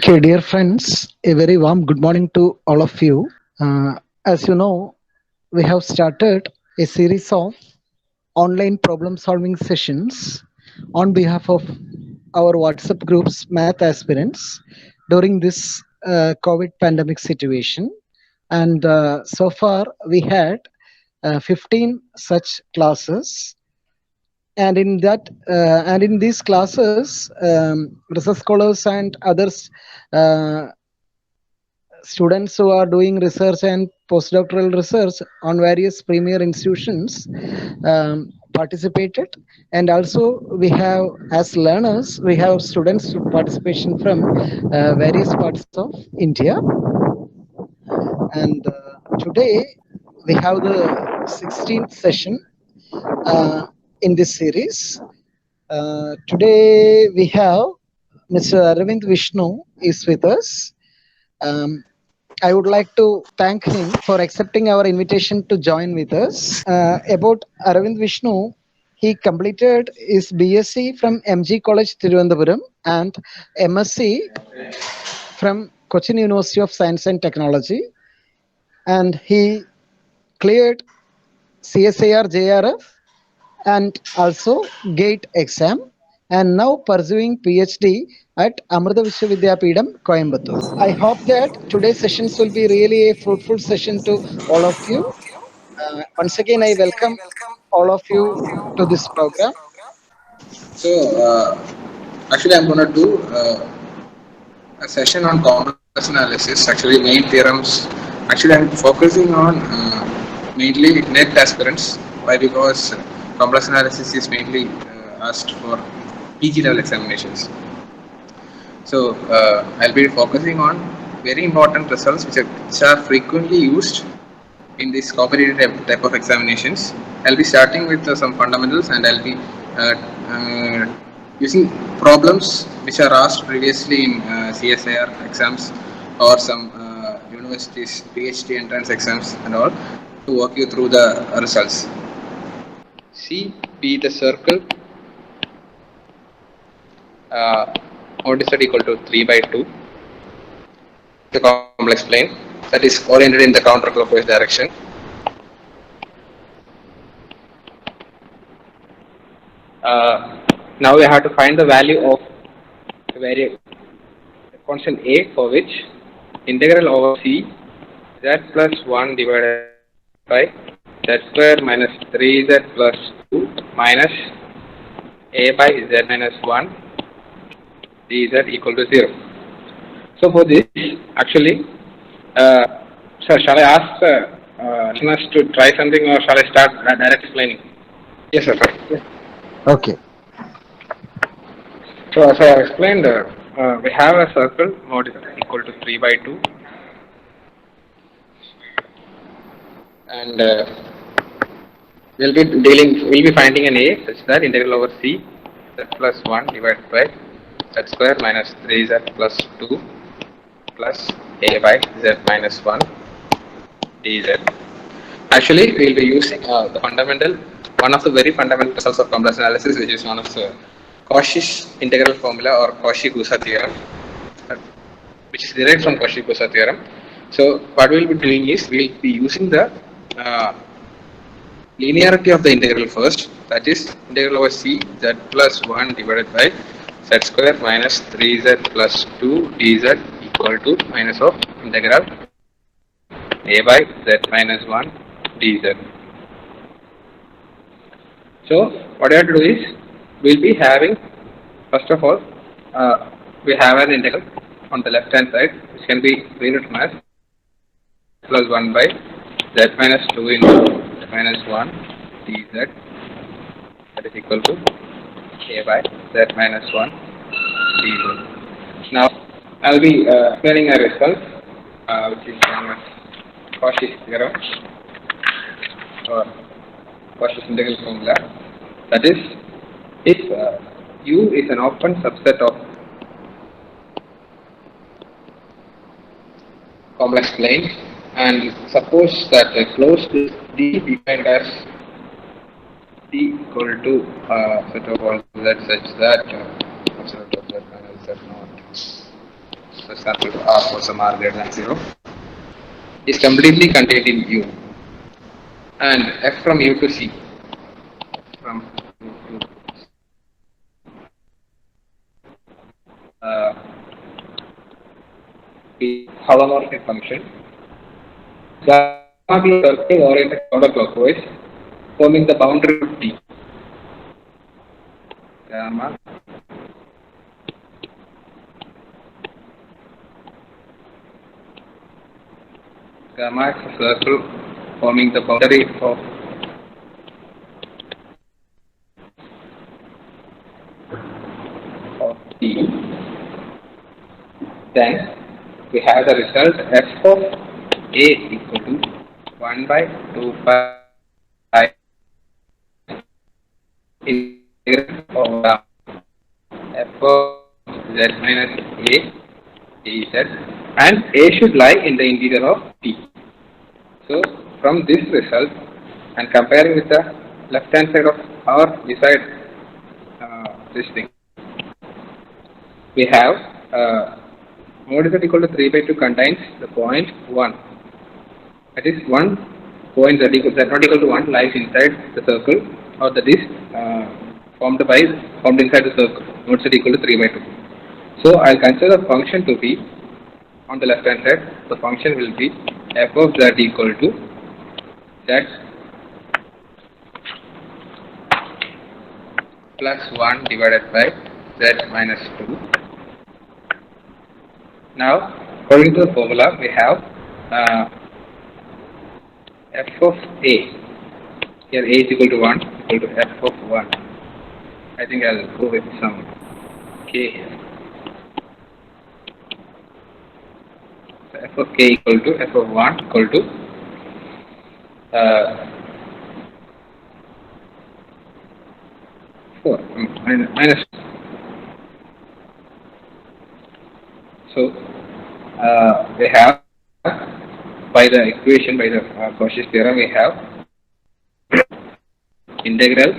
Okay, dear friends, a very warm good morning to all of you. As you know, we have started a series of online problem solving sessions on behalf of our WhatsApp groups, Math Aspirants, during this COVID pandemic situation. And so far, we had 15 such classes, and in these classes, research scholars and others, uh, students who are doing research and postdoctoral research on various premier institutions participated. And also we have, as learners, we have students participation from various parts of India. And today we have the 16th session in this series. Today we have Mr. Aravind Vishnu is with us. I would like to thank him for accepting our invitation to join with us. About Aravind Vishnu, he completed his BSc from MG College, Thiruvananthapuram, and M.Sc from Cochin University of Science and Technology. And he cleared CSIR JRF and also GATE exam, and now pursuing Ph.D. at Amrita Vidyapeetham, Coimbatore. I hope that today's sessions will be really a fruitful session to all of you. Once again, I welcome all of you to this program. So, actually, I'm going to do a session on complex analysis, actually main theorems. Actually, I'm focusing on mainly net aspirants. Why? Because complex analysis is mainly asked for PG level examinations. So, I'll be focusing on very important results which are frequently used in this competitive type of examinations. I'll be starting with some fundamentals, and I'll be using problems which are asked previously in CSIR exams or some universities PhD entrance exams and all, to walk you through the results. C be the circle mod z equal to 3 by 2, the complex plane that is oriented in the counterclockwise direction. Now we have to find the value of the variable constant a, for which integral over c z plus 1 divided by z square minus 3z plus 2 minus a by z minus 1 dz equal to 0. So for this, actually, sir, shall I ask listeners to try something, or shall I start direct explaining? Yes, sir. Okay. So as I have explained, we have a circle mod equal to 3 by 2, and we'll be finding an a such that integral over c z plus 1 divided by z square minus 3z plus 2 plus a by z minus 1 dz. Actually, we will be using the fundamental, one of the very fundamental results of complex analysis, which is known as Cauchy's integral formula, or Cauchy-CUSAT theorem, which is derived from Cauchy-CUSAT theorem. So what we will be doing is, we will be using the linearity of the integral first, that is integral over c z plus 1 divided by z square minus 3z plus 2 dz equal to minus of integral a by z minus 1 dz. So what I have to do is, we will be having, first of all, we have an integral on the left hand side, which can be rewritten as plus 1 by z minus 2 into z minus 1 dz, that is equal to a by z minus 1 dz. Now I will be explaining a result which is known as Cauchy's theorem, or Cauchy's integral formula. That is, if U is an open subset of complex plane, and suppose that the closed is D defined as D equal to set of all Z such that absolute of Z minus Z naught. the circle R for some R greater than 0 is completely contained in U, and F from U to C, from U to C, is holomorphic function. Gamma be circle oriented counterclockwise, forming the boundary of T. Gamma gamma is a circle forming the boundary of T. Then we have the result f of A equal to 1 by 2 pi integral of f of z minus A dz, and A should lie in the interior of T. So from this result, and comparing with the left hand side of our beside this thing, we have mod z equal to 3 by 2 contains the point 1. That is, one point that not equal to 1 lies inside the circle, or that is formed inside the circle, mod z equal to 3 by 2. So I'll consider the function to be on the left hand side. The function will be f of z equal to z plus 1 divided by z minus 2. Now, according to the formula, we have f of A. Here A is equal to 1, equal to f of 1. I think I'll go with some k here. So f of k equal to f of 1 equal to minus. So we have, by the equation, by the Cauchy's theorem, we have integral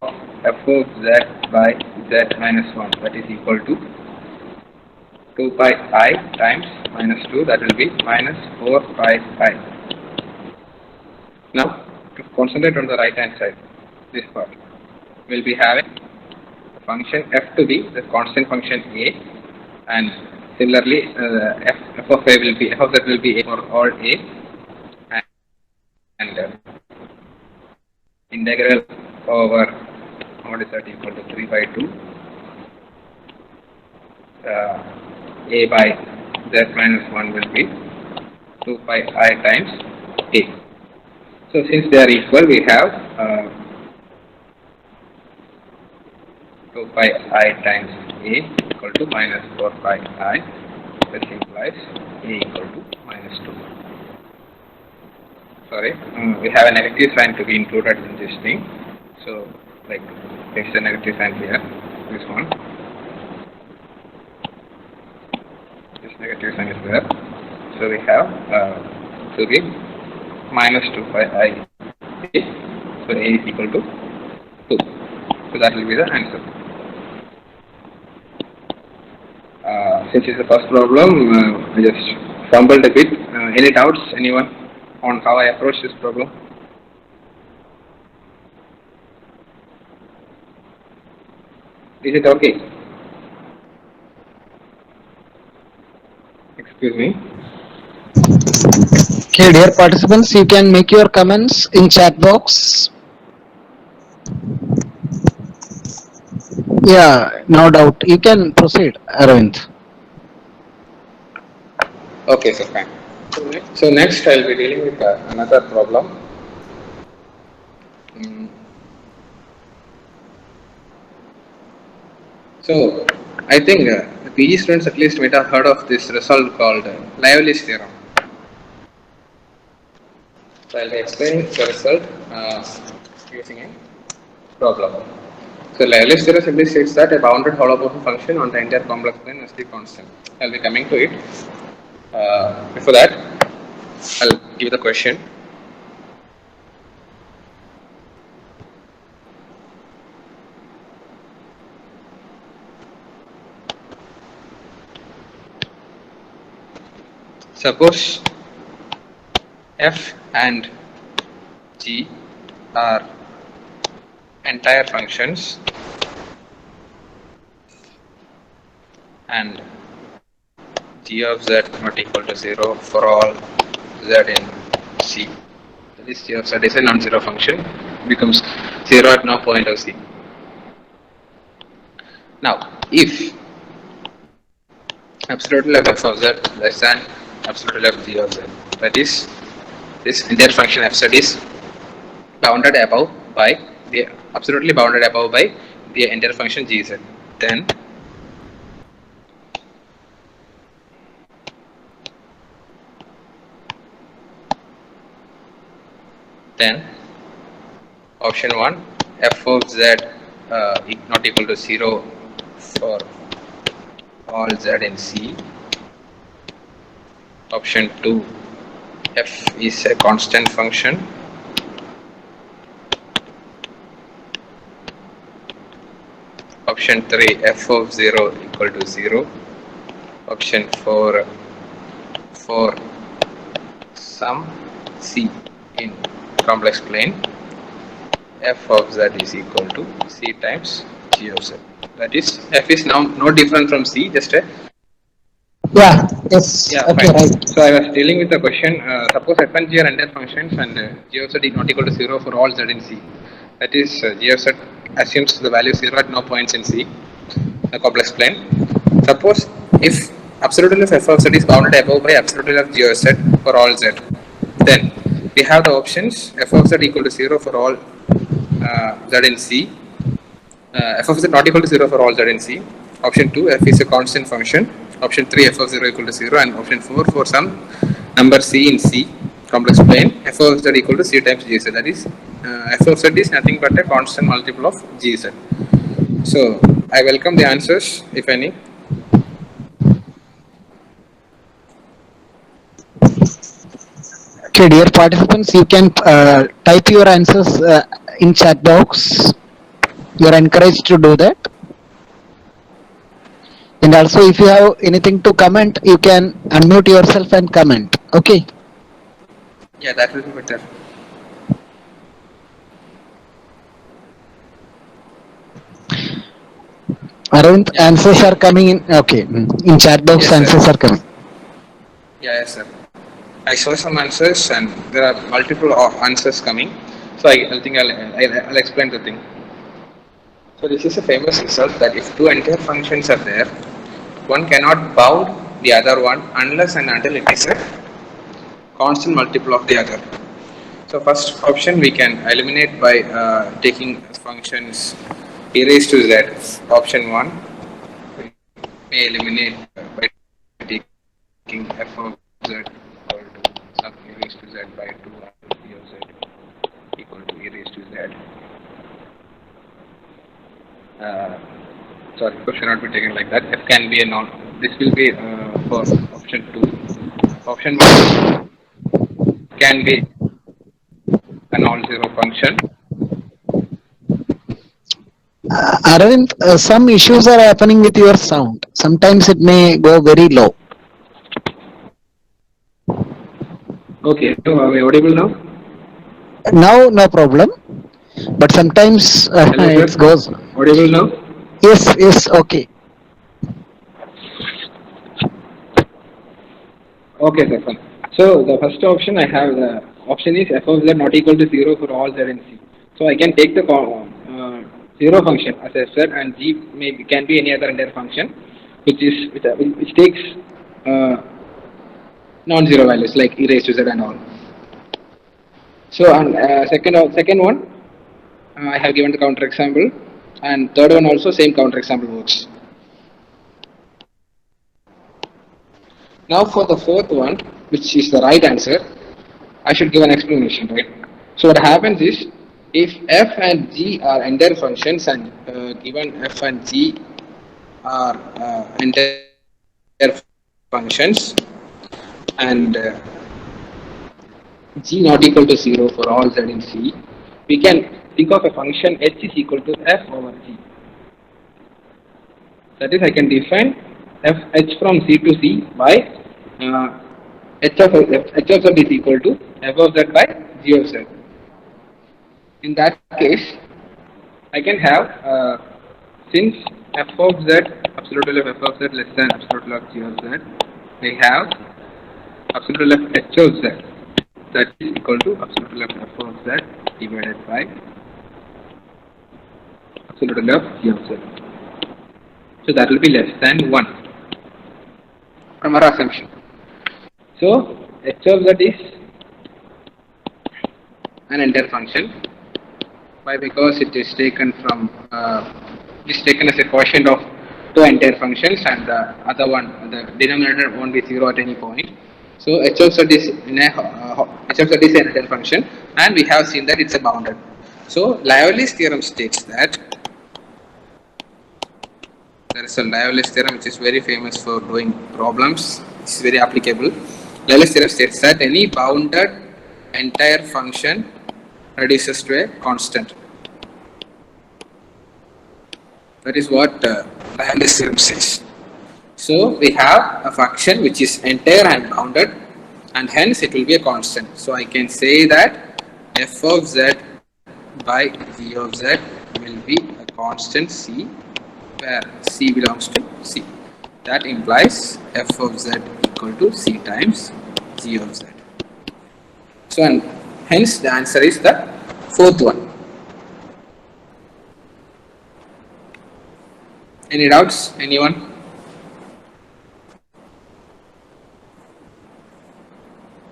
of f of z by z minus 1, that is equal to 2 pi I times minus 2, that will be minus 4 pi I. Now, to concentrate on the right hand side, this part, we will be having the function f to be the constant function A, and similarly f of z will be A for all A, and integral over mod z equal to 3 by 2 A by z minus 1 will be 2 pi I times A. So since they are equal, we have 2 pi I times A equal to minus 4 pi I, which implies A equal to minus 2. Sorry, we have a negative sign to be included in this thing. So, like, there is a negative sign here, this one. This negative sign is there. So we have to be minus 2 pi I. So A is equal to 2. So that will be the answer. Since it's the first problem, I just fumbled a bit. Any doubts, anyone, on how I approach this problem? Is it okay? Excuse me. Okay, dear participants, you can make your comments in chat box. Yeah, no doubt. You can proceed, Aravind. Okay, so fine. So next I'll be dealing with another problem. So I think the PG students at least might have heard of this result called Liabilities Theorem. So I'll be explaining the result using a problem. So Liabilities Theorem simply states that a bounded holomorphic function on the entire complex plane must be constant. I'll be coming to it. Before that, I'll give the question. Suppose f and g are entire functions and g of z not equal to 0 for all z in C. This g of z is a non-zero function, becomes 0 at no point of C. Now, if absolutely left f of z less than absolutely left g of z, that is, this entire function f z is bounded above by the absolutely bounded above by the entire function gz, then option 1 f of z not equal to 0 for all z in C. Option 2 f is a constant function. Option 3 f of 0 equal to 0. Option 4 for some C in complex plane f of z is equal to C times g of z. That is, f is now no different from C, just a Yes. yeah, Okay. fine. Right. So I was dealing with the question, suppose f and g are entire functions and g of z is not equal to 0 for all z in C. That is, g of z assumes the value 0 at no points in C, the complex plane. Suppose if absolutely f of z is bounded above by absolutely of g of z for all z, then we have the options f of z equal to 0 for all z in C, f of z not equal to 0 for all z in C. Option 2, f is a constant function. Option 3, f of 0 equal to 0. And option 4, for some number C in C, complex plane, f of z equal to C times gz. That is, f of z is nothing but a constant multiple of gz. So, I welcome the answers, if any. Okay, dear participants, you can type your answers in chat box. You are encouraged to do that. And also, if you have anything to comment, you can unmute yourself and comment. Okay. Yeah, that will be better. Aravind, Yeah. answers are coming in. Okay. In chat box, Yes, answers sir. are coming. Yeah, yes, sir. I saw some answers and there are multiple answers coming. So, I think I'll explain the thing. So this is a famous result that if two entire functions are there, one cannot bound the other one unless and until it is a constant multiple of the other. So first option we can eliminate by taking functions e raised to z. Option 1 we may eliminate by taking f of z equal to sub e raised to z by 2 and e of z equal to e raised to z. Sorry, it should not be taken like that. F can be a non. This will be for option 2. Option 1 can be a non-zero function. Aravind, some issues are happening with your sound. Sometimes it may go very low. Okay, so are we audible now? Now, no problem. But sometimes Hello, sir. it goes. Audible now? Yes, okay. Okay, sir. Fine. So the first option I have, the option is f of z not equal to 0 for all z in C. So I can take the 0 function as I said, and g can be any other entire function which takes non-zero values like e raised to z and all. So and second one I have given the counter example, and third one also same counter example works. Now for the fourth one, which is the right answer, I should give an explanation, right? So what happens is, if f and g are entire functions and given f and g are entire functions and g not equal to 0 for all z in C, we can think of a function h is equal to f over g. That is, I can define f h from C to C by h of z is equal to f of z by g of z. In that case, I can have since f of z absolute value of f of z less than absolute value of g of z, we have absolute value of h of z that is equal to absolute value of f of z divided by absolute value of g of z. So that will be less than 1 from our assumption. So h of z is an entire function. Why? Because it is taken from as a quotient of two entire functions, and the other one, the denominator, won't be zero at any point. So h of z is an entire function, and we have seen that it's a bounded. So Liabilities theorem states that there is a Liabilities theorem which is very famous for doing problems. It's very applicable. Liabilities theorem states that any bounded entire function reduces to a constant. That is what Liabilities theorem says. So we have a function which is entire and bounded, and hence it will be a constant. So I can say that f of z by g of z will be a constant c, where c belongs to c. That implies f of z equal to c times g of z. So and hence the answer is the fourth one. Any doubts? Anyone?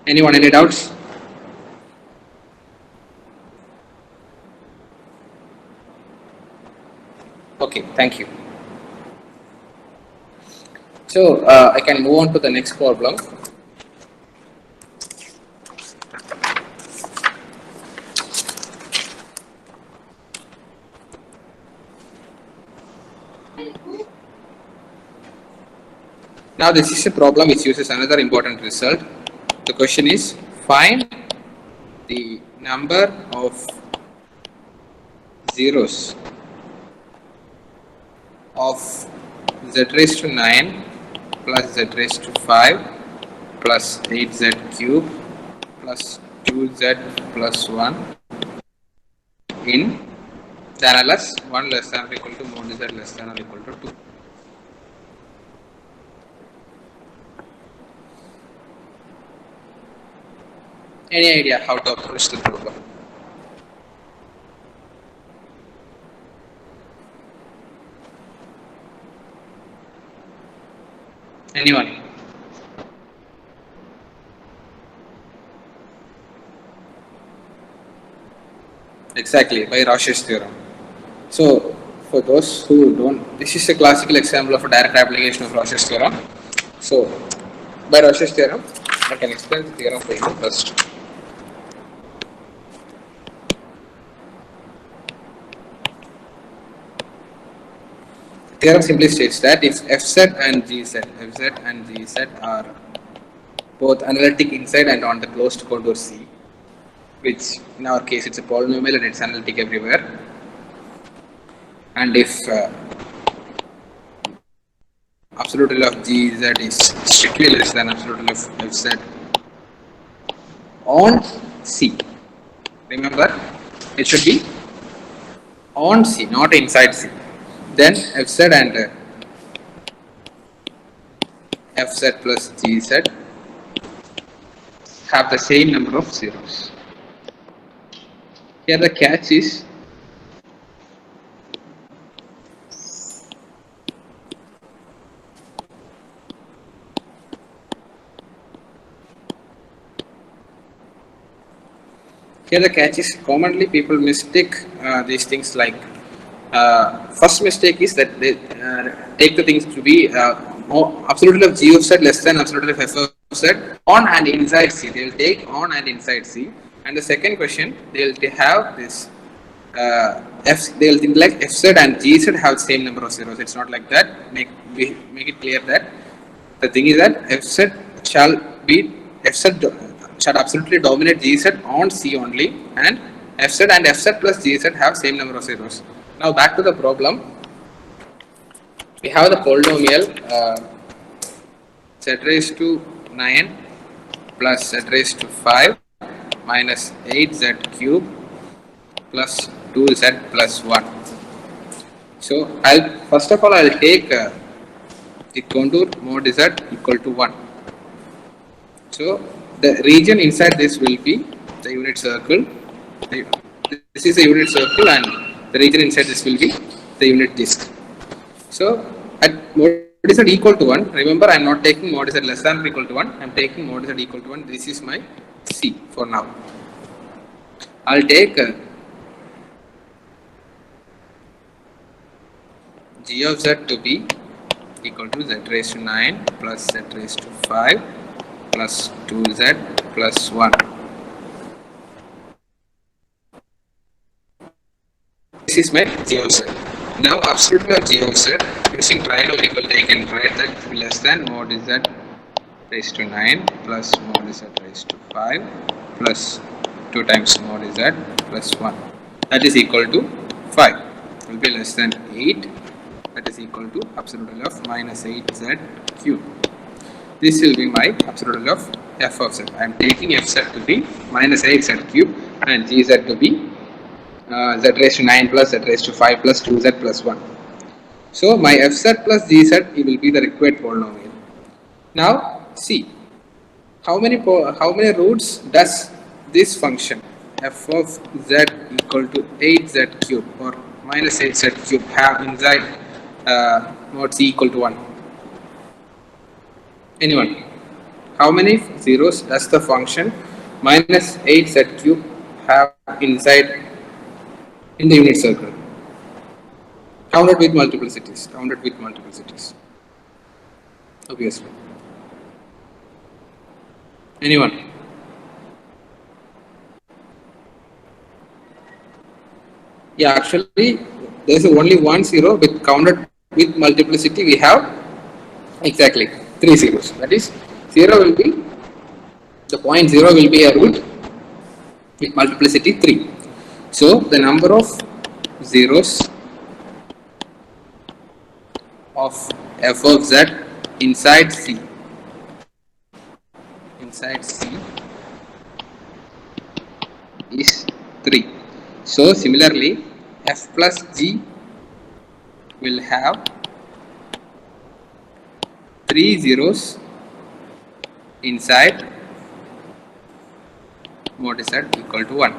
Anyone? Any doubts? Okay, thank you. So I can move on to the next problem. Now this is a problem which uses another important result. The question is, find the number of zeros of z raised to 9 plus z raised to 5 plus 8z cube plus 2z plus 1 in the analysis 1 less than or equal to mod z less than or equal to 2. Any idea how to approach the problem? Anyone? Exactly, by Roche's theorem. So, for those who don't, this is a classical example of a direct application of Roche's theorem. So, by Roche's theorem, I can explain the theorem for you first. Theorem simply states that if fz and gz are both analytic inside and on the closed contour C, which in our case it's a polynomial and it's analytic everywhere, and if absolute value of gz is strictly less than absolute value of fz on C, remember it should be on C, not inside C, then fz and fz plus gz have the same number of zeros. Here the catch is commonly people mistake these things like first mistake is that they take the things to be absolute value of g of z less than absolute value of f of z on and inside C. They will take on and inside C. And the second question, they will have this they will think like fz and gz have the same number of zeros. It's not like that. Make it clear that the thing is that fz shall absolutely dominate gz on C only, and fz and fz plus gz have same number of zeros. Now back to the problem. We have the polynomial z raised to 9 plus z raised to 5 minus 8z cube plus 2z plus 1. So I'll first of all I'll take the contour mod z equal to 1. So the region inside this will be the unit circle. This is a unit circle and the region inside this will be the unit disk. So at mod z equal to 1, remember I am not taking mod z less than or equal to 1, I am taking mod z equal to 1. This is my C for now. I'll take g of z to be equal to z raised to 9 plus z raised to 5 plus 2z plus 1. This is my g of z. Now absolute of g of z using trinomial I can write that less than mod z raised to 9 plus mod z raised to 5 plus 2 times mod z plus 1. That is equal to 5. Will be less than 8. That is equal to absolute value of minus 8z cube. This will be my absolute value of f of z. I am taking f z to be minus 8z cube and gz to be z raised to 9 plus z raised to 5 plus 2z plus 1. So my fz plus gz will be the required polynomial. Now see how many roots does this function f of z equal to 8z cube or minus 8z cube have inside mod c equal to 1? Anyone? How many zeros does the function minus 8z cube have inside in the unit circle? Counted with multiplicities. Counted with multiplicities. Obviously. Anyone? Yeah, actually, there is only one zero with counted with multiplicity. We have exactly 3 zeros. That is, 0 will be the point 0 will be a root with multiplicity 3. So the number of zeros of f of z inside C is 3. So similarly f plus g will have 3 zeros inside mod z equal to 1.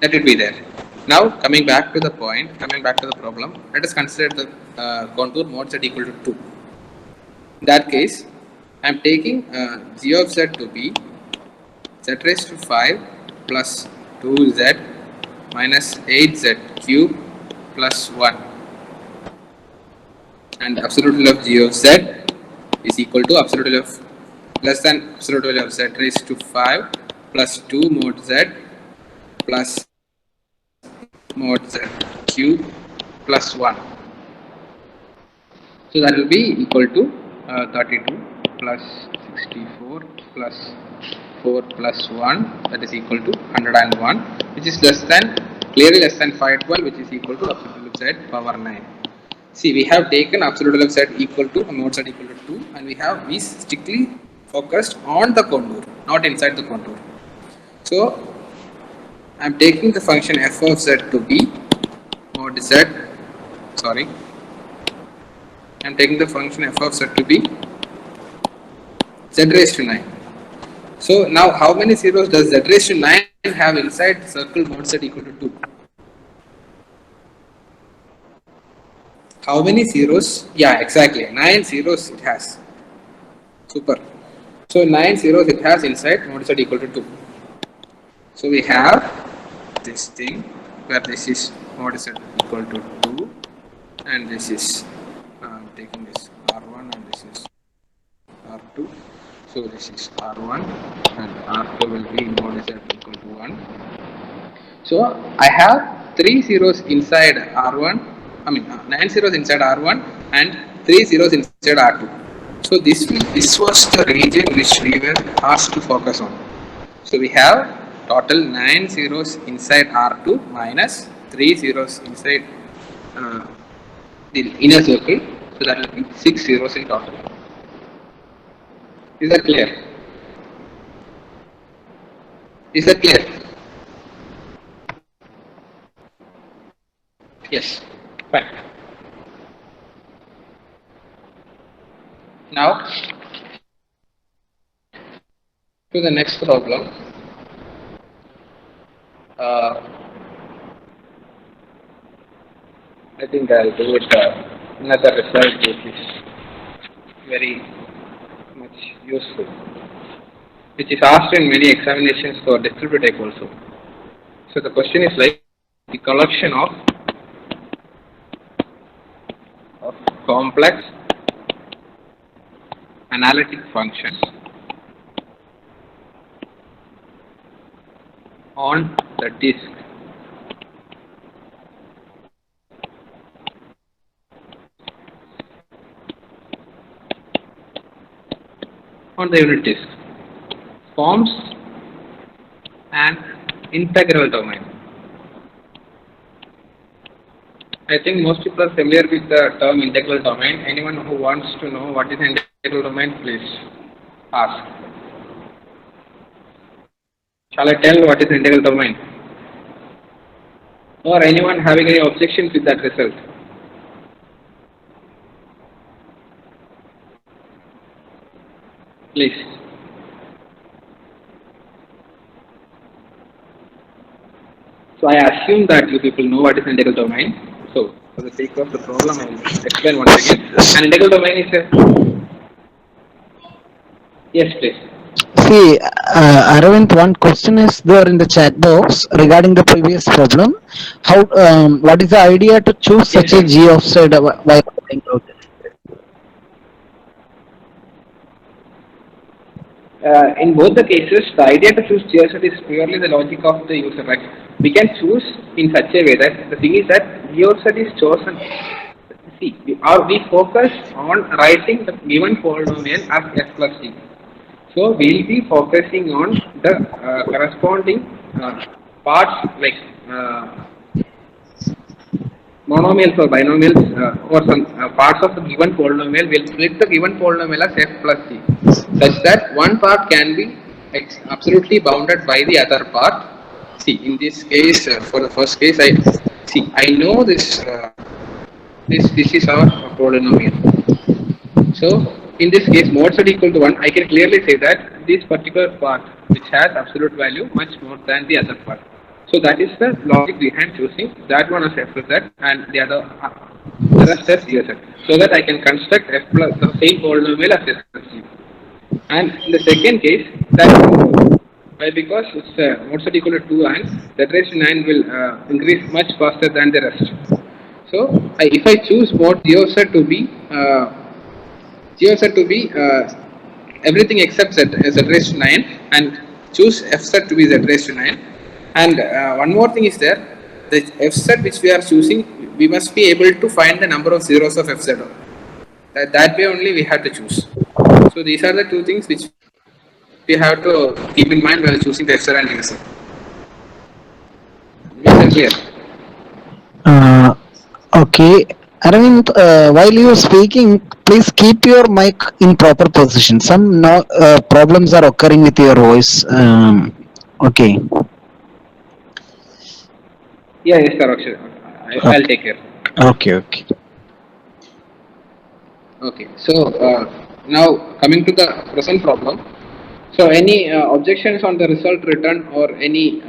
Let it be there. Now coming back to the problem, let us consider the contour mod z equal to 2. In that case, I am taking g of z to be z raised to 5 plus 2z minus 8z cube plus 1, and absolute value of g of z is equal to absolute value of less than absolute value of z raised to 5 plus 2 mod z plus mod z cube plus 1. So that will be equal to 32 plus 64 plus 4 plus 1, that is equal to 101, which is clearly less than 512, which is equal to absolute value of z power 9. See, we have taken absolute value of z equal to mod z equal to 2, and we strictly focused on the contour, not inside the contour. So I am taking the function f of z to be mod z. Sorry, I am taking the function f of z to be z raised to 9. So now how many zeros does z raised to 9 have inside circle mod z equal to 2? How many zeros? Yeah, exactly. 9 zeros it has. Super. So 9 zeros it has inside mod z equal to 2. So we have this thing where this is mod z equal to 2, and this is taking this R1 and this is R2. So this is R1 and R2 will be mod z equal to 1. So I have 3 zeros inside R1. I mean 9 zeros inside R1 and 3 zeros inside R2. So this was the region which we were asked to focus on. So we have total 9 zeros inside R2 minus 3 zeros inside the inner circle. So that will be 6 zeros in total. Is that clear? Is that clear? Yes. Fine. Now to the next problem. Uh, I think I'll do it another result which is very much useful, which is asked in many examinations for descriptive type also. So the question is like the collection of complex analytic functions on the disk on the unit disk forms an integral domain. I think most people are familiar with the term integral domain. Anyone who wants to know what is an integral domain, please ask. Shall I tell what is integral domain? Or anyone having any objections with that result? Please. So I assume that you people know what is integral domain. So for the sake of the problem, I will explain once again. An integral domain is a... Yes, please. See, Aravind, one question is there in the chat box regarding the previous problem. How? What is the idea to choose Yes, such a sir. G offset while writing out? In both the cases, the idea to choose GeoSet is purely the logic of the user. Right? We can choose in such a way that the thing is that GeoSet is chosen. See, we focus on writing the given polynomial as f plus c. So we'll be focusing on the corresponding parts like monomials or binomials or some parts of the given polynomial. Will split the given polynomial as f plus c, such that one part can be absolutely bounded by the other part. See, in this case, for the first case, I know this this is our polynomial. So in this case, mod z equal to 1, I can clearly say that this particular part which has absolute value much more than the other part. So that is the logic behind choosing that one as f plus z and the rest as z, so that I can construct f plus the same polynomial as f plus g. And in the second case, that why, because it's mod z equal to 2 and z raised to 9 will increase much faster than the rest. So if I choose mod z to be everything except z raised to 9 and choose f set to be z raised to 9. And one more thing is there, the f set which we are choosing, we must be able to find the number of zeros of f set. That way only we have to choose. So these are the two things which we have to keep in mind while choosing the f set and u set. Is that clear? Okay, Aravind, while you are speaking, please keep your mic in proper position. Some problems are occurring with your voice. Okay. Yeah, yes, sir. I'll take care. Okay, okay. Okay, so now coming to the present problem. So any objections on the result written or any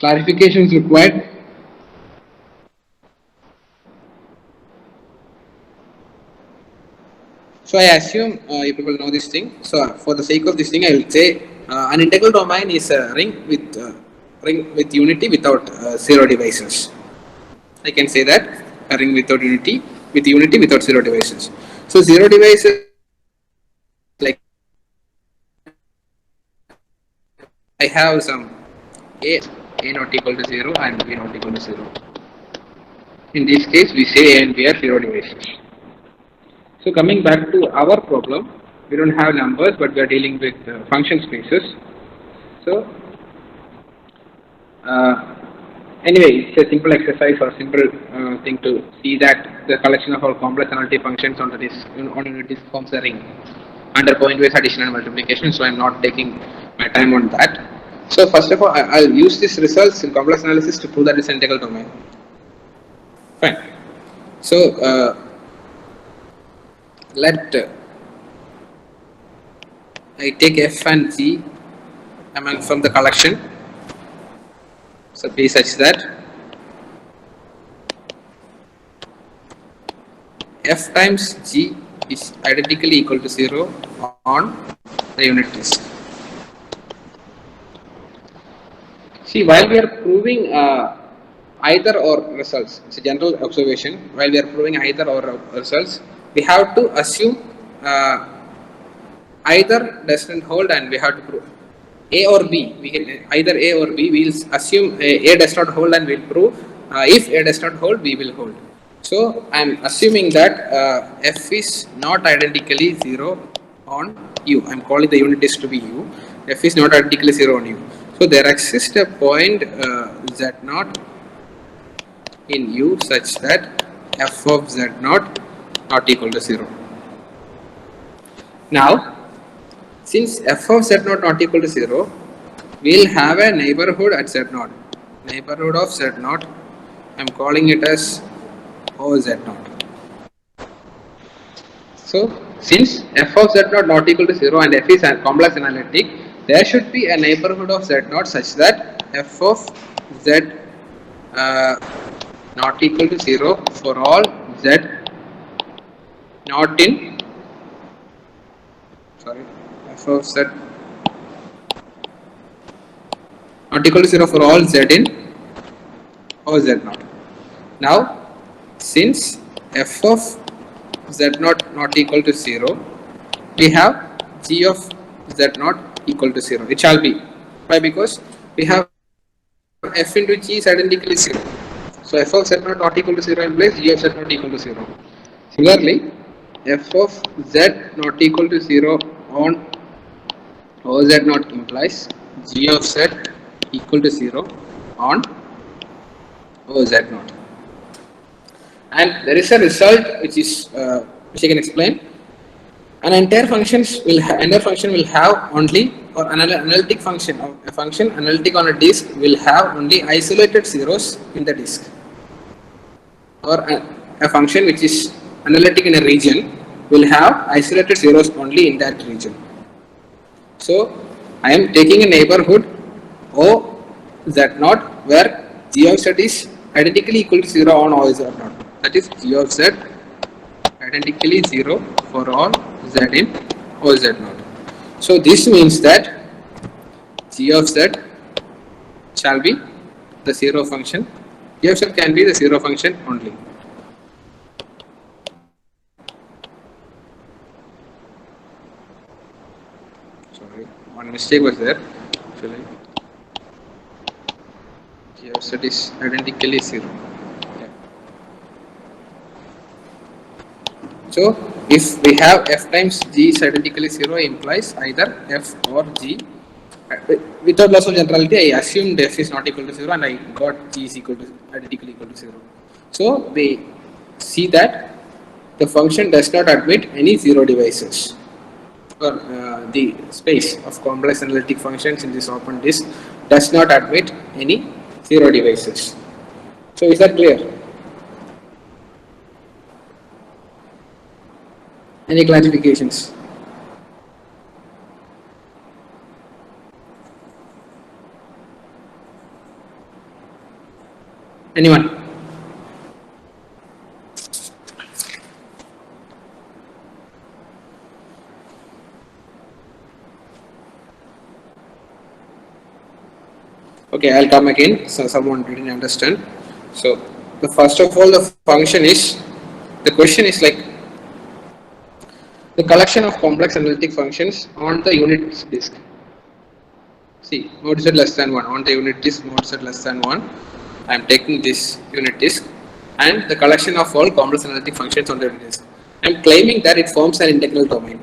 clarifications required? So I assume you people know this thing. So for the sake of this thing, I will say an integral domain is a ring with unity without zero divisors. I can say that a ring without unity without zero divisors. So zero divisors, like I have some a not equal to 0 and b not equal to 0. In this case, we say a and b are zero divisors. So coming back to our problem, we don't have numbers, but we are dealing with function spaces. So anyway, it's a simple exercise or simple thing to see that the collection of all complex analytic functions on the disk on a disk forms a ring under pointwise addition and multiplication. So I'm not taking my time on that. So first of all, I'll use these results in complex analysis to prove that it's an integral domain. Fine. So let I take F and G among from the collection. So be such that F times G is identically equal to 0 on the unit disk. See, while we are proving either or results, it's a general observation. While we are proving either or results, we have to assume either doesn't hold, and we have to prove A or B. We can either A or B. We'll assume A does not hold, and we'll prove if A does not hold, B will hold. So I'm assuming that F is not identically 0 on U. I'm calling the unit disk to be U. F is not identically 0 on U. So there exists a point Z0 in U such that F of Z0 not equal to 0. Now, since F of Z0 not equal to 0, we'll have a neighborhood at Z0. Neighborhood of Z0, I'm calling it as OZ0. So, since F of Z0 not equal to 0 and F is a complex analytic, there should be a neighborhood of Z0 such that F of Z not equal to 0 for all Z not in, F of Z not equal to 0 for all Z in OZ0. Now, since F of Z0 not equal to 0, we have G of Z0 equal to 0. It shall be. Why? Because we have F into G is identically 0. So F of Z0 not equal to 0 implies G of Z0 equal to 0. Similarly, F of Z not equal to 0 on OZ0 implies G of Z equal to 0 on OZ0. And there is a result which I can explain. An entire function will have only, or an analytic function, or a function analytic on a disk will have only isolated zeros in the disk, or a function which is analytic in a region will have isolated zeros only in that region. So I am taking a neighborhood OZ0 where G of Z is identically equal to 0 on OZ0. That is G of Z identically 0 for all Z in OZ0. So this means that G of Z shall be the 0 function. G of Z can be the 0 function only. Sorry, one mistake was there. Actually, G of Z is identically 0. So if we have F times G is identically 0 implies either F or G. Without loss of generality, I assumed F is not equal to 0 and I got G is identically equal to 0. So we see that the function does not admit any 0 devices, or the space of complex analytic functions in this open disk does not admit any 0 devices. So is that clear? Any clarifications? Anyone? Okay, I'll come again. So someone didn't understand. So the first of all, the function is, the question is like the collection of complex analytic functions on the unit disk. See, mod z less than 1 on the unit disk, mod z less than 1. I am taking this unit disk and the collection of all complex analytic functions on the unit disk. I am claiming that it forms an integral domain.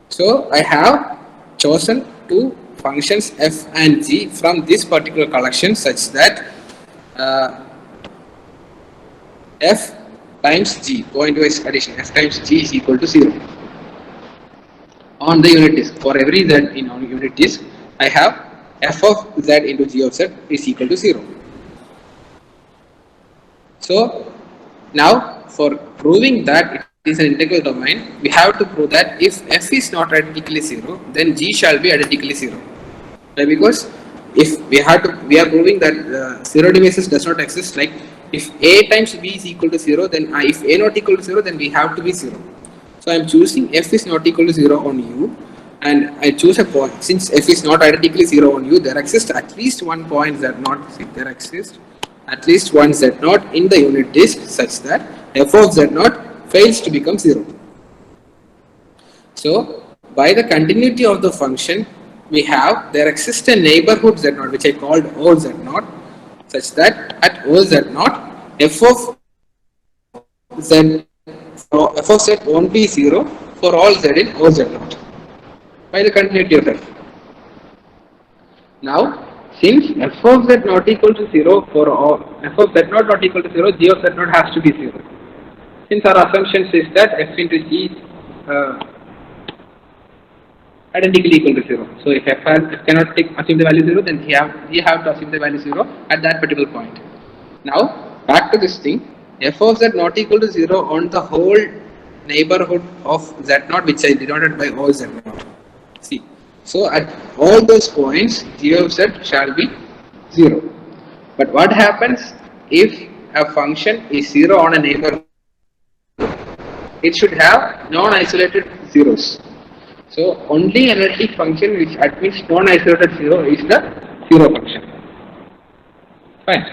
So I have chosen two functions f and g from this particular collection such that f times g, point-wise addition, f times g is equal to 0 on the unit disk. For every z in on unit disk, I have f of z into g of z is equal to 0. So now for proving that it is an integral domain, we have to prove that if f is not identically 0, then g shall be identically 0. Right? Because if we are proving that zero divisors does not exist. Like if a times b is equal to 0, then if a not equal to 0, then we have to be 0. So I am choosing f is not equal to 0 on u, and I choose a point. Since f is not identically 0 on u, there exists at least one point z naught. There exists at least one z naught in the unit disk such that f of z naught fails to become 0. So by the continuity of the function, we have there exists a neighborhood z naught which I called O z naught, such that at O z naught f of z won't be 0 for all z in O z naught by the continuity of f. Now since f of z not equal to 0 for all f of z not equal to 0, g of z naught has to be 0. Since our assumption is that f into g is identically equal to 0. So if f cannot assume the value 0, then we have to assume the value 0 at that particular point. Now back to this thing, f of z not equal to 0 on the whole neighborhood of z naught which I denoted by O z naught. See, so at all those points g of z shall be 0. But what happens if a function is 0 on a neighborhood? It should have non-isolated zeros. So only analytic function which admits non-isolated 0 is the 0 function. Fine.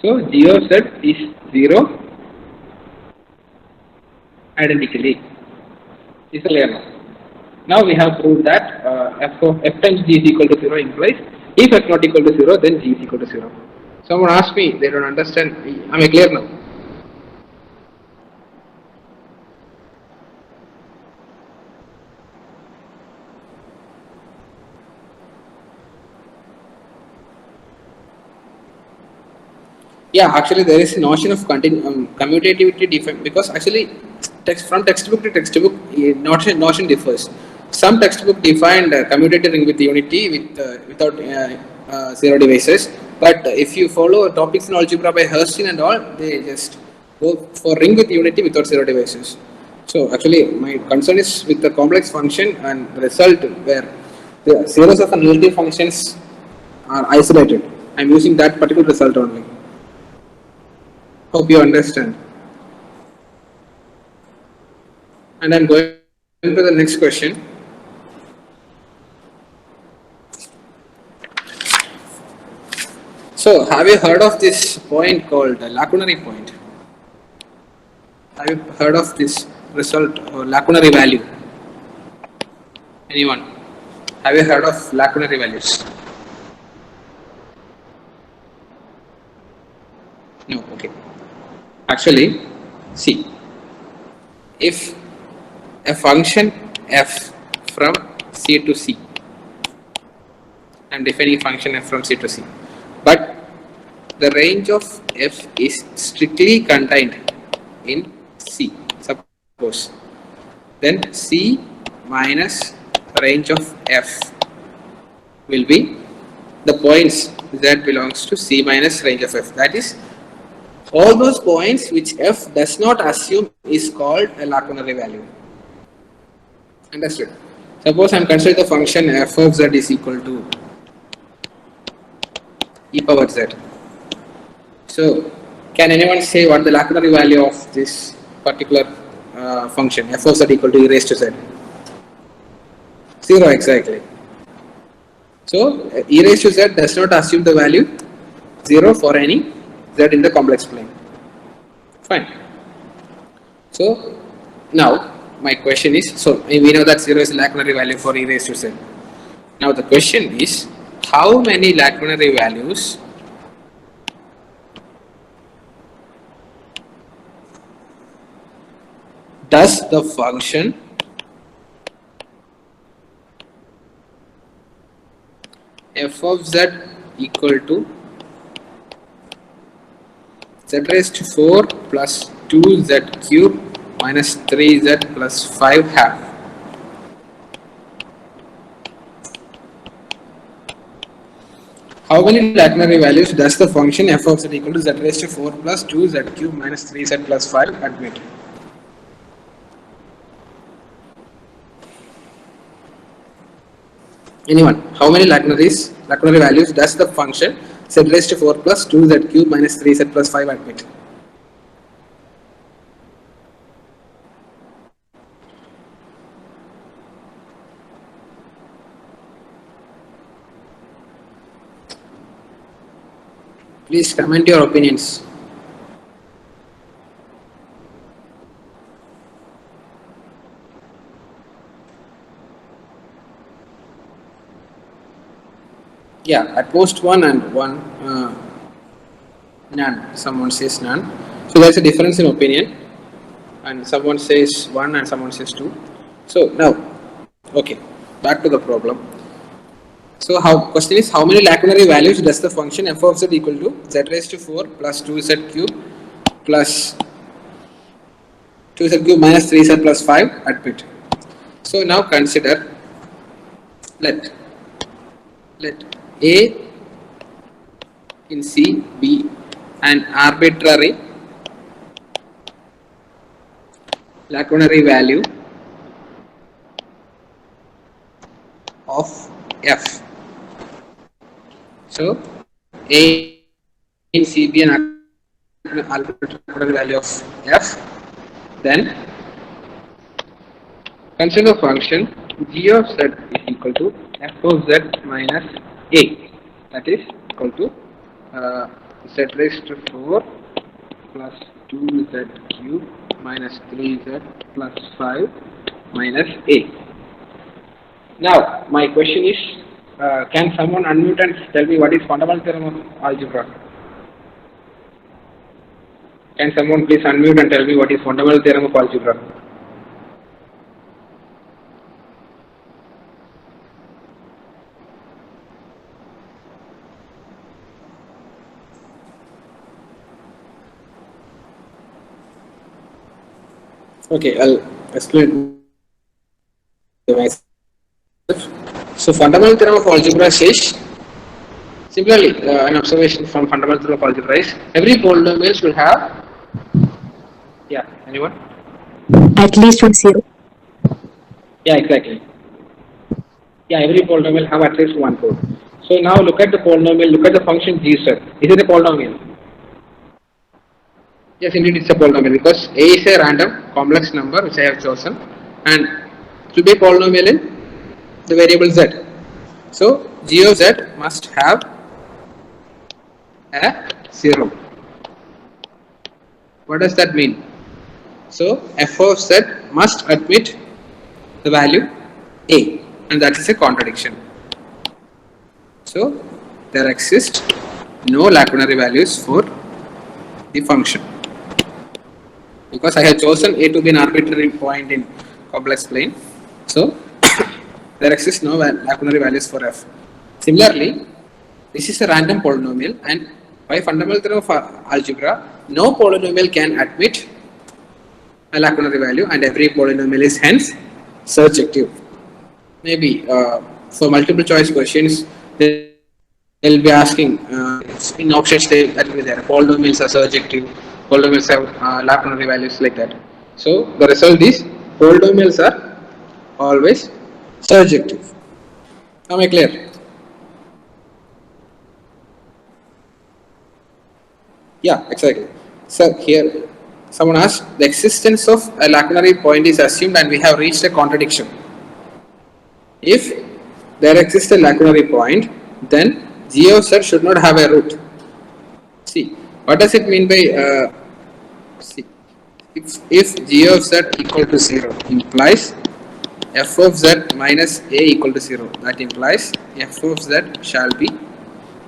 So g of z is 0 identically. Is clear now? Now we have proved that f times g is equal to 0 implies if f not equal to 0, then g is equal to 0. Someone asked me, they don't understand. Am I clear now? Yeah, actually there is a notion of commutativity defined because actually from textbook to textbook notion differs. Some textbook defined commutative ring with unity without zero divisors, but if you follow topics in algebra by Hurston and all, they just go for ring with unity without zero divisors. So actually my concern is with the complex function and the result where the zeros of analytic functions are isolated. I am using that particular result only. Hope you understand. And I'm going to the next question. So, have you heard of this point called lacunary point? Have you heard of this result or lacunary value? Anyone? Have you heard of lacunary values? No, okay. Actually, see, if a function f from C to C, I am defining function f from C to C, but the range of f is strictly contained in C, suppose, then C minus range of f will be the points that belongs to C minus range of f, that is all those points which f does not assume is called a lacunary value. Understood? Suppose I am considering the function f of z is equal to e power z. So, can anyone say what the lacunary value of this particular function f of z equal to e raised to z? 0 exactly. So, e raised to z does not assume the value 0 for any z in the complex plane. Fine. So now my question is, so we know that 0 is a lacunary value for e raised to z. Now the question is, how many lacunary values does the function f of z equal to z raised to 4 plus 2z cube minus 3z plus 5 half? how many lacunary values does the function f of z equal to z raised to 4 plus 2 z cube minus 3z plus 5 admit? Anyone? How many lacunary values does the function z raised to 4 plus 2z cube minus 3z plus 5 admit? Please comment your opinions. Yeah, at most one and one, none. Someone says none. So there's a difference in opinion, and someone says one and someone says two. So now, okay, back to the problem. So question is, how many lacunary values does the function f of z equal to z raised to 4 plus 2z cube plus 2z cube minus 3z plus 5 admit? So now consider, let A in C be an arbitrary lacunary value of f. So A in C be an arbitrary value of f. Then consider function g of z is equal to f of z minus a, that is equal to z raised to 4 plus 2z cube minus 3z plus 5 minus a. Now my question is, can someone unmute and tell me what is fundamental theorem of algebra? Can someone please unmute and tell me what is fundamental theorem of algebra? Okay, I'll explain myself. So fundamental theorem of algebra says, similarly, an observation from fundamental theorem of algebra is, every polynomial should have, yeah, anyone? At least one zero. Yeah, exactly. Yeah, every polynomial have at least one pole. So now look at the polynomial, look at the function g sub. Is it a polynomial? Yes, indeed it's a polynomial, because a is a random complex number which I have chosen, and it will be a polynomial in the variable z. So g of z must have a 0. What does that mean? So f of z must admit the value a, and that is a contradiction. So there exist no lacunary values for the function, because I have chosen a to be an arbitrary point in complex plane. So there exists no lacunary values for f. Similarly, this is a random polynomial, and by fundamental theorem of algebra, no polynomial can admit a lacunary value, and every polynomial is hence surjective. Maybe for multiple choice questions, they'll be asking in options that will be there. Polynomials are surjective, polynomials have lacunary values, like that. So the result is polynomials are always surjective. Am I clear? Yeah, exactly. So here someone asked, the existence of a lacunary point is assumed and we have reached a contradiction. If there exists a lacunary point, then g of z should not have a root. See, what does it mean by see, if g of z equal to 0 implies f of z minus a equal to 0, that implies f of z shall be,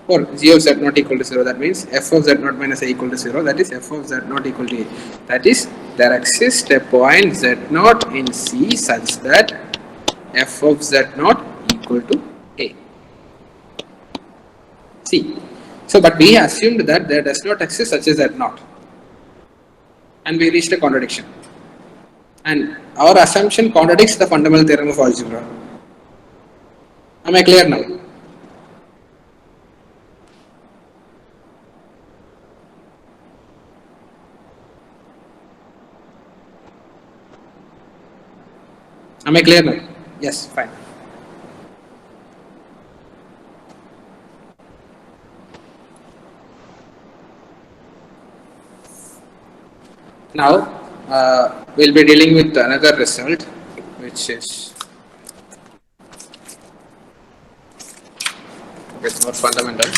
or g of z not equal to 0, that means f of z not minus a equal to 0, that is f of z not equal to a. That is, there exists a point z naught in C such that f of z naught equal to a. See, so but we assumed that there does not exist such a z naught, and we reached a contradiction, and our assumption contradicts the fundamental theorem of algebra. Am I clear now? Am I clear now? Yes, fine. Now we'll be dealing with another result, which is more fundamental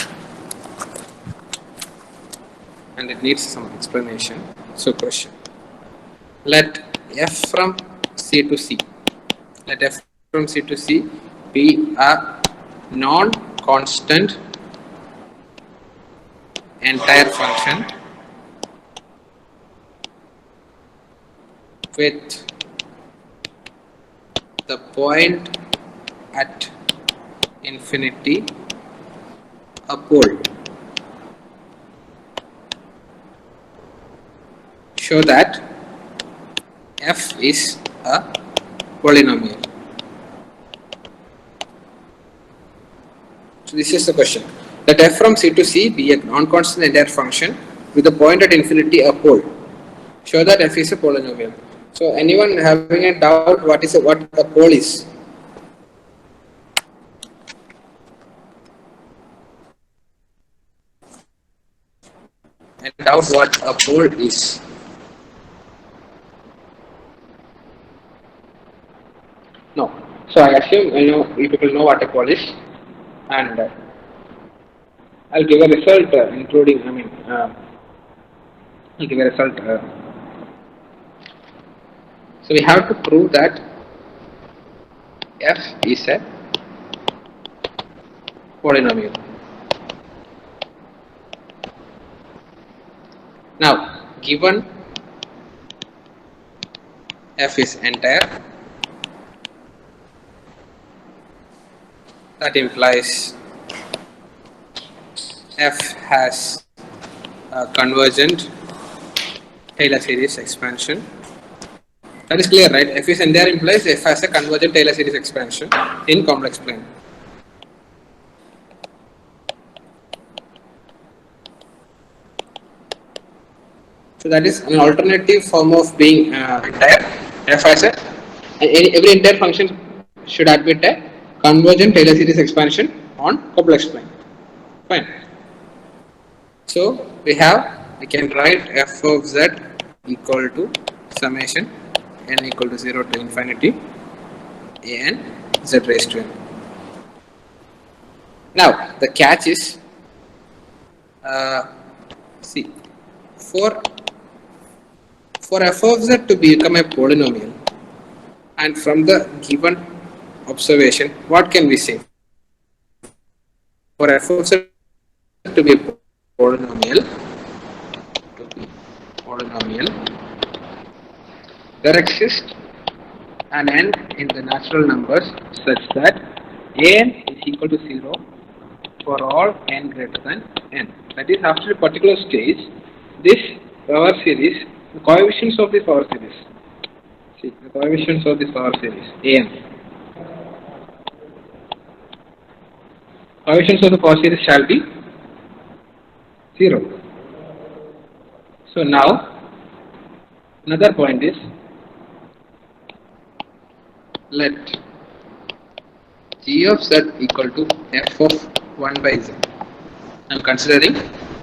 and it needs some explanation. So, question: let f from C to C, let f from C to C be a non-constant entire function with the point at infinity a pole. Show that f is a polynomial. So this is the question. Let f from C to C be a non-constant entire function with a point at infinity a pole. Show that f is a polynomial. So anyone having a doubt what a pole is? And doubt what a pole is? No. So I assume you people know what a pole is, and I'll give a result including I'll give a result. So we have to prove that f is a polynomial. Now, given f is entire, that implies f has a convergent Taylor series expansion. That is clear, right? F is entire implies f has a convergent Taylor series expansion in complex plane. So that is an alternative form of being entire. F has every entire function should admit a convergent Taylor series expansion on complex plane. Fine. So we can write f of z equal to summation n equal to 0 to infinity a n z raised to n. Now the catch is see for f of z to become a polynomial, and from the given observation, what can we say? For f of z to be polynomial, there exists an n in the natural numbers such that an is equal to 0 for all n greater than n. That is, after a particular stage, this power series, the coefficients of this power series, see the coefficients of this power series, an, coefficients of the power series shall be 0. So now, another point is, let g of z equal to f of 1 by z. I am considering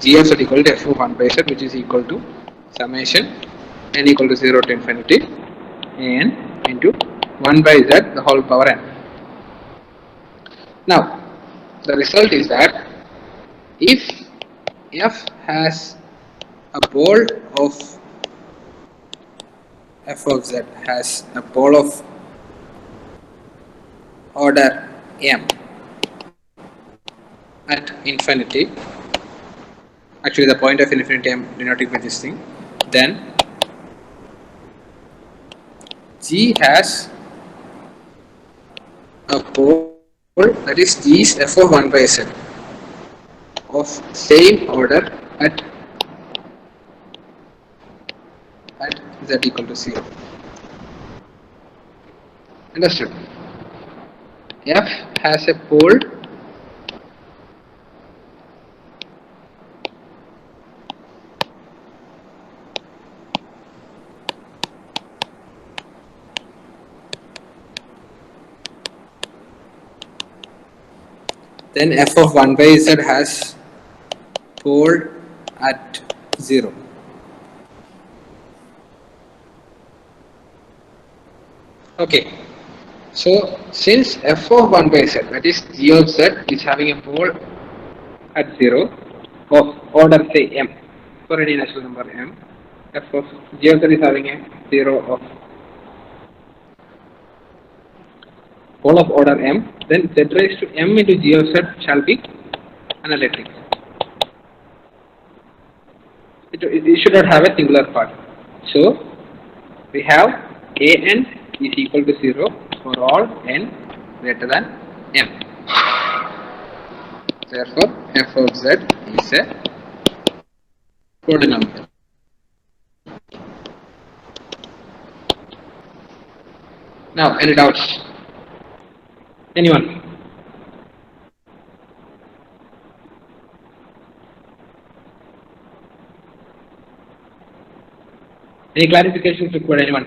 g of z equal to f of 1 by z, which is equal to summation n equal to 0 to infinity n into 1 by z the whole power n. Now, the result is that if f has a pole of f of z has a pole of order m at infinity, actually the point of infinity I am denoting by this thing, then G has a pole that is G is f of 1 by z of same order at z equal to 0. Understood? F has a pole then f of 1 by z has pole at 0. Okay, so since f of 1 by z, that is g of z, is having a pole at 0 of order say m, for any natural number m, f of g of z is having a 0 of pole of order m, then z raised to m into g of z shall be analytic. It should not have a singular part. So we have an is equal to 0 for all n greater than m. Therefore, f of z is a polynomial. Now, any doubts? Anyone? Any clarifications required? Anyone?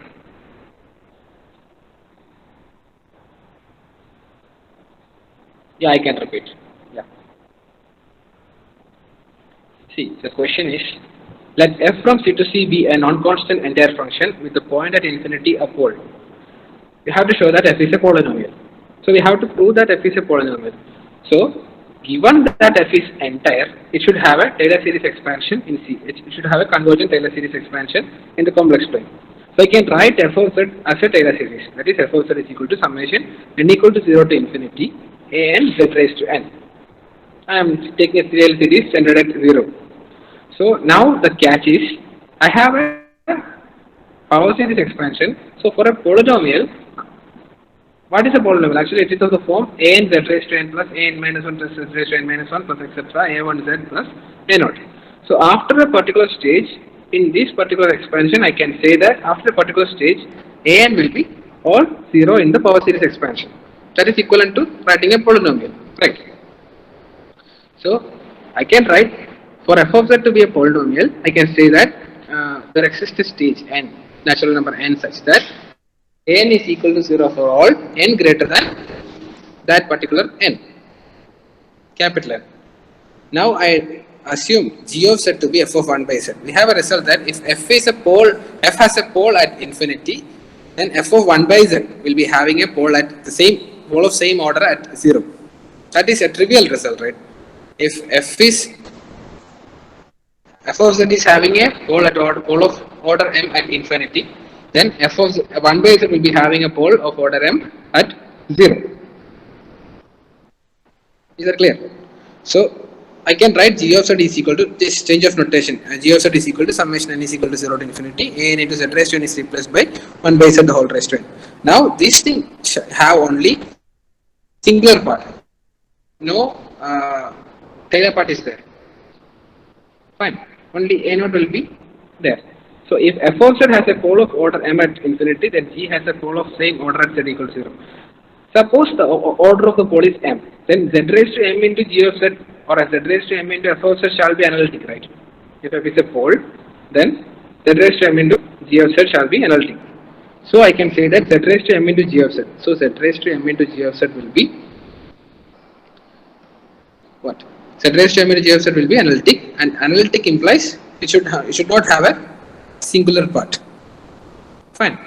Yeah, I can repeat. Yeah. See, the question is, let f from C to C be a non-constant entire function with the point at infinity a pole. We have to show that f is a polynomial. So we have to prove that f is a polynomial. So given that f is entire, it should have a Taylor series expansion in C. It should have a convergent Taylor series expansion in the complex plane. So I can write f of z as a Taylor series. That is f of z is equal to summation n equal to 0 to infinity a n z raised to n. I am taking a Taylor series centered at 0. So now the catch is I have a power series expansion. So for a polynomial, what is a polynomial? Actually, it is of the form a n z raised to n plus a n minus 1 plus z raised to n minus 1 plus etc. a1z plus a0. So after a particular stage, in this particular expansion, I can say that after a particular stage, a n will be all 0 in the power series expansion. That is equivalent to writing a polynomial, right? So I can write for f of z to be a polynomial, I can say that there exists a stage n, natural number n, such that n is equal to 0 for all n greater than that particular n, capital N. Now I assume g of z to be f of 1 by z. We have a result that if f is a pole, f has a pole at infinity, then f of 1 by z will be having a pole at the same pole of same order at 0. That is a trivial result, right? If f of z is having a pole of order m at infinity, then f of 1 by z will be having a pole of order m at 0. Is that clear? So I can write g of z is equal to this change of notation. G of z is equal to summation n is equal to 0 to infinity a n into z raised to n is replaced by 1 by z the whole raised to n. Now this thing have only singular part. No Taylor part is there. Fine. Only a0 will be there. So if f of z has a pole of order m at infinity, then g has a pole of same order at z equals 0. Suppose the order of the pole is m, then z raised to m into g of z or z raised to m into f of z shall be analytic, right? If f is a pole, then z raised to m into g of z shall be analytic. So I can say that z raised to m into g of z. So z raised to m into g of z will be what? Z raised to m into g of z will be analytic, and analytic implies it should not have a singular part. Fine.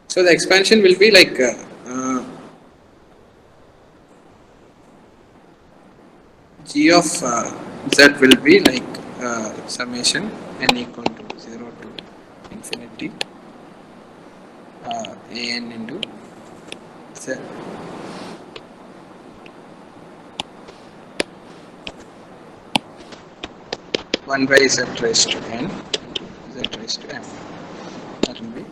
So the expansion will be like g of z will be like summation n equal to 0 to infinity a n into z. 1 by z raised to n z raised to m. That will be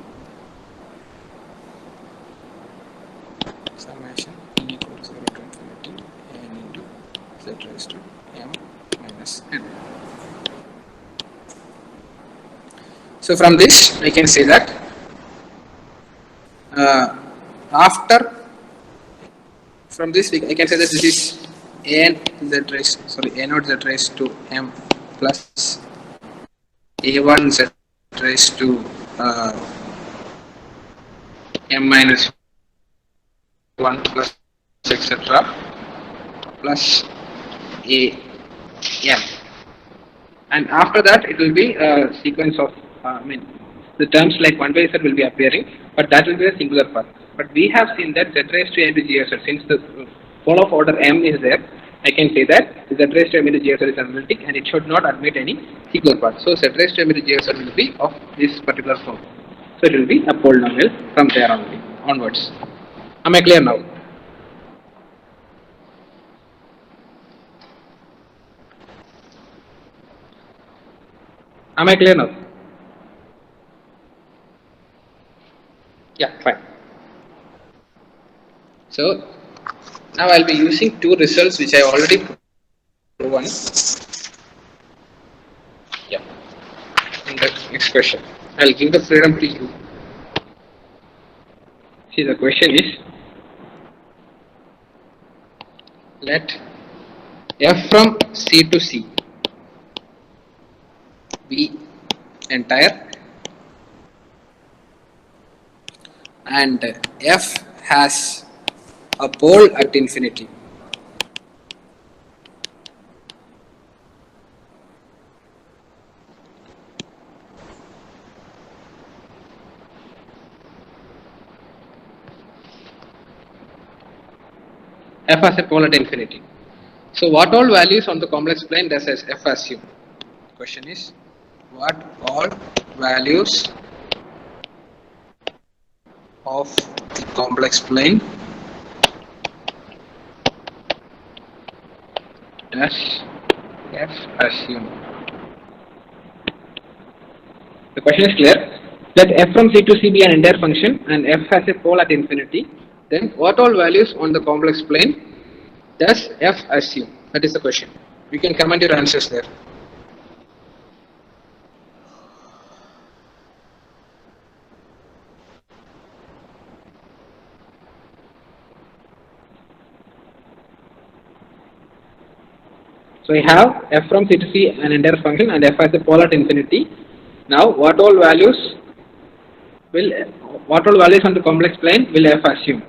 summation n equal to 0 to infinity n into z raised to m minus n. So from this I can say that from this I can say that this is a0 z raised to m plus a1 z raised to m minus 1 plus etc. plus a n, and after that it will be a sequence of the terms like 1 by z will be appearing, but that will be a singular part. But we have seen that z raised to m into g z, since the pole of order m is there, I can say that z raised to m into g z is analytic and it should not admit any singular part. So z raised to m into g z will be of this particular form. So it will be a polynomial from there onwards. Am I clear now? Am I clear now? Yeah, fine. So now I'll be using two results which I already proven. Yeah. In the next question, I'll give the freedom to you. See, the question is, let f from C to C be entire and f has a pole at infinity. F has a pole at infinity. So what all values on the complex plane does f assume? Question is, what all values of the complex plane does f assume? The question is clear. Let f from C to C be an entire function and f has a pole at infinity. Then what all values on the complex plane does f assume? That is the question. You can comment your answers there. So we have f from C to C an entire function and f has a pole at infinity. Now what all values on the complex plane will f assume?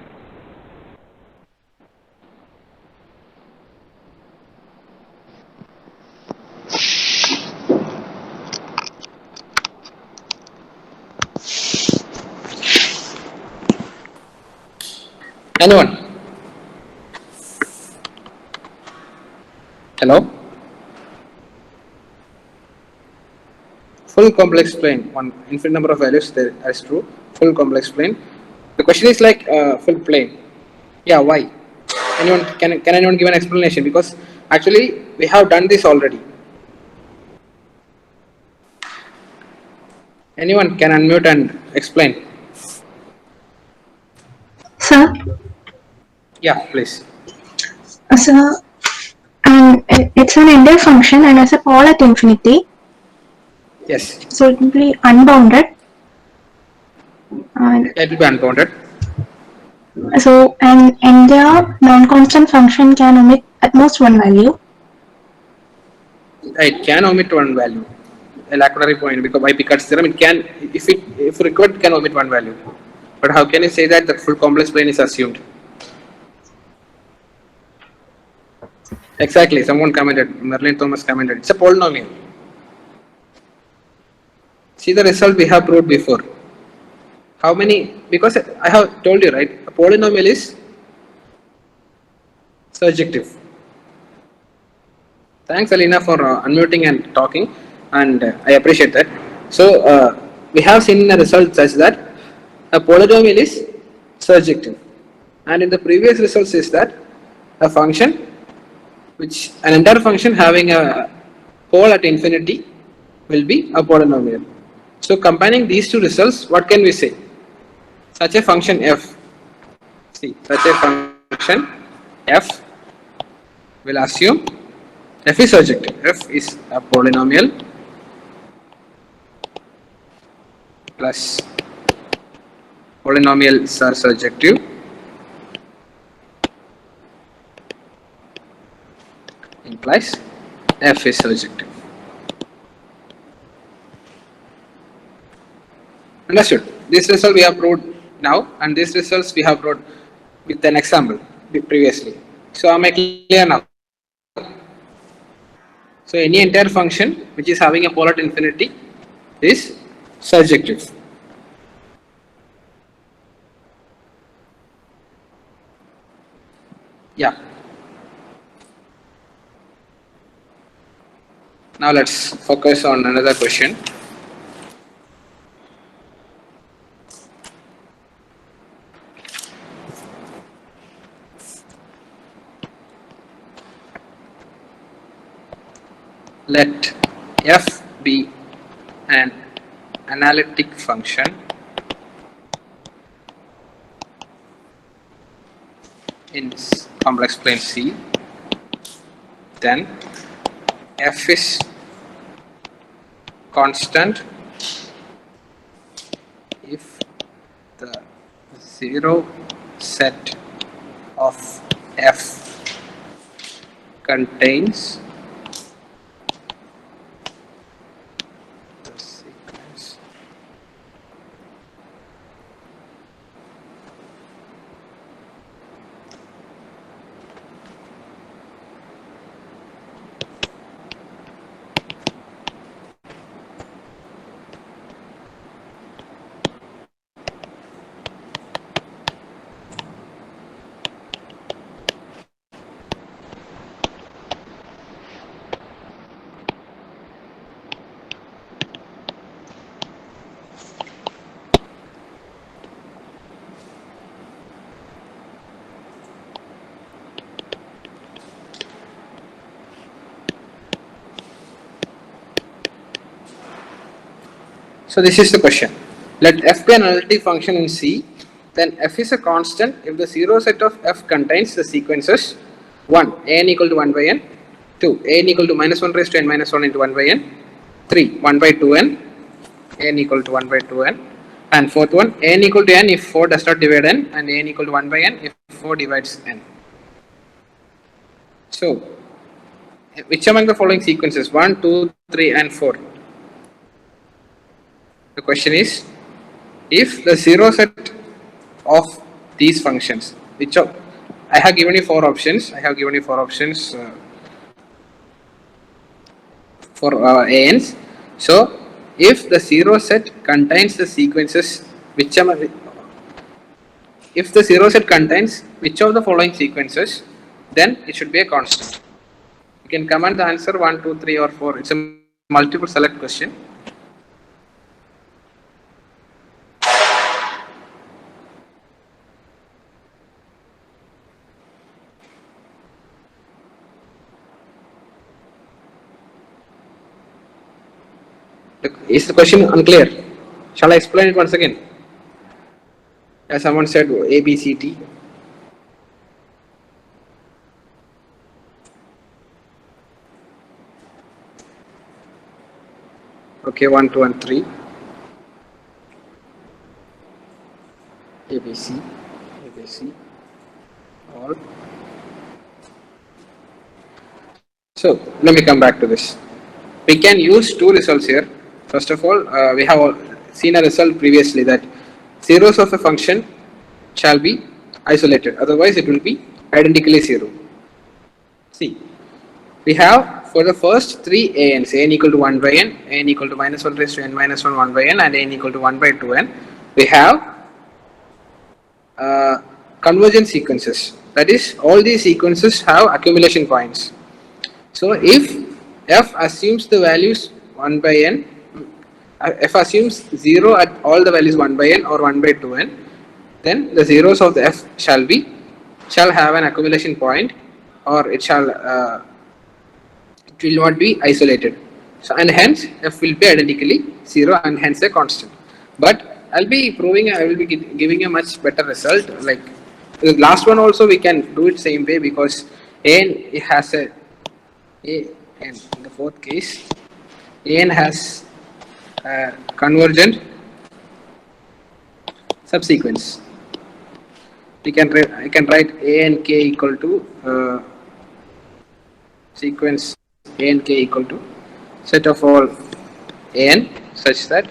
Anyone? Hello? Full complex plane, one infinite number of values, that is true. Full complex plane. The question is like full plane. Yeah, why? Anyone can anyone give an explanation? Because actually we have done this already. Anyone can unmute and explain. Sir, Yeah, please. sir, it's an entire function and has a pole at infinity, Yes. so it will be unbounded. And It will be unbounded. so an entire non-constant function can omit at most one value. It can omit one value. A lacunary point, because by Picard's theorem, it can, if required, it can omit one value. But how can you say that the full complex plane is assumed? Exactly. Someone commented. Merlin Thomas commented. It's a polynomial. See the result we have proved before. How many? Because I have told you, right? A polynomial is surjective. Thanks, Alina, for unmuting and talking, and I appreciate that. So we have seen a result such that a polynomial is surjective, and in the previous results is that a function, which an entire function having a pole at infinity, will be a polynomial. So combining these two results, what can we say? Such a function f, see, such a function f will assume f is surjective. F is a polynomial plus polynomials are surjective implies f is surjective. Understood? This result we have proved now, and these results we have proved with an example. previously. So am I clear now? So any entire function which is having a polar to infinity is surjective. Yeah. Now let's focus on another question. Let f be an analytic function in complex plane C, then f is constant if the zero set of f contains the sequence So this is the question. Let f be an analytic function in C, then f is a constant if the zero set of f contains the sequences 1. an equal to 1 by n, 2. an equal to minus 1 raised to n minus 1 into 1 by n, 3. 1 by 2n, n equal to 1 by 2n, and fourth one, n equal to n if 4 does not divide n, and n equal to 1 by n if 4 divides n. So, which among the following sequences 1, 2, 3 and 4? The question is, if the zero set of these functions, which of, I have given you four options. For ANs. So, if the zero set contains the sequences, if the zero set contains which of the following sequences, then it should be a constant. You can comment the answer 1, 2, 3 or 4. It's a multiple select question. Is the question unclear? Shall I explain it once again? As someone said, A, B, C, T. Okay, 1, 2 and 3. A, B, C, all. So, let me come back to this. We can use two results here. First of all, we have seen a result previously that zeros of a function shall be isolated, otherwise it will be identically zero. See, we have for the first three ANs, an equal to 1 by n, an equal to minus 1 raised to n minus 1, 1 by n, and n equal to 1 by 2n, we have convergent sequences. That is, all these sequences have accumulation points. So, if f assumes the values 1 by n, f assumes 0 at all the values 1 by n or 1 by 2n, then the zeros of the f shall have an accumulation point, or it will not be isolated. So, and hence f will be identically 0 and hence a constant. But I will be giving a much better result. Like the last one also we can do it same way, because n has a n in the fourth case, n has a convergent subsequence. I can write a and k equal to sequence a and k equal to set of all an such that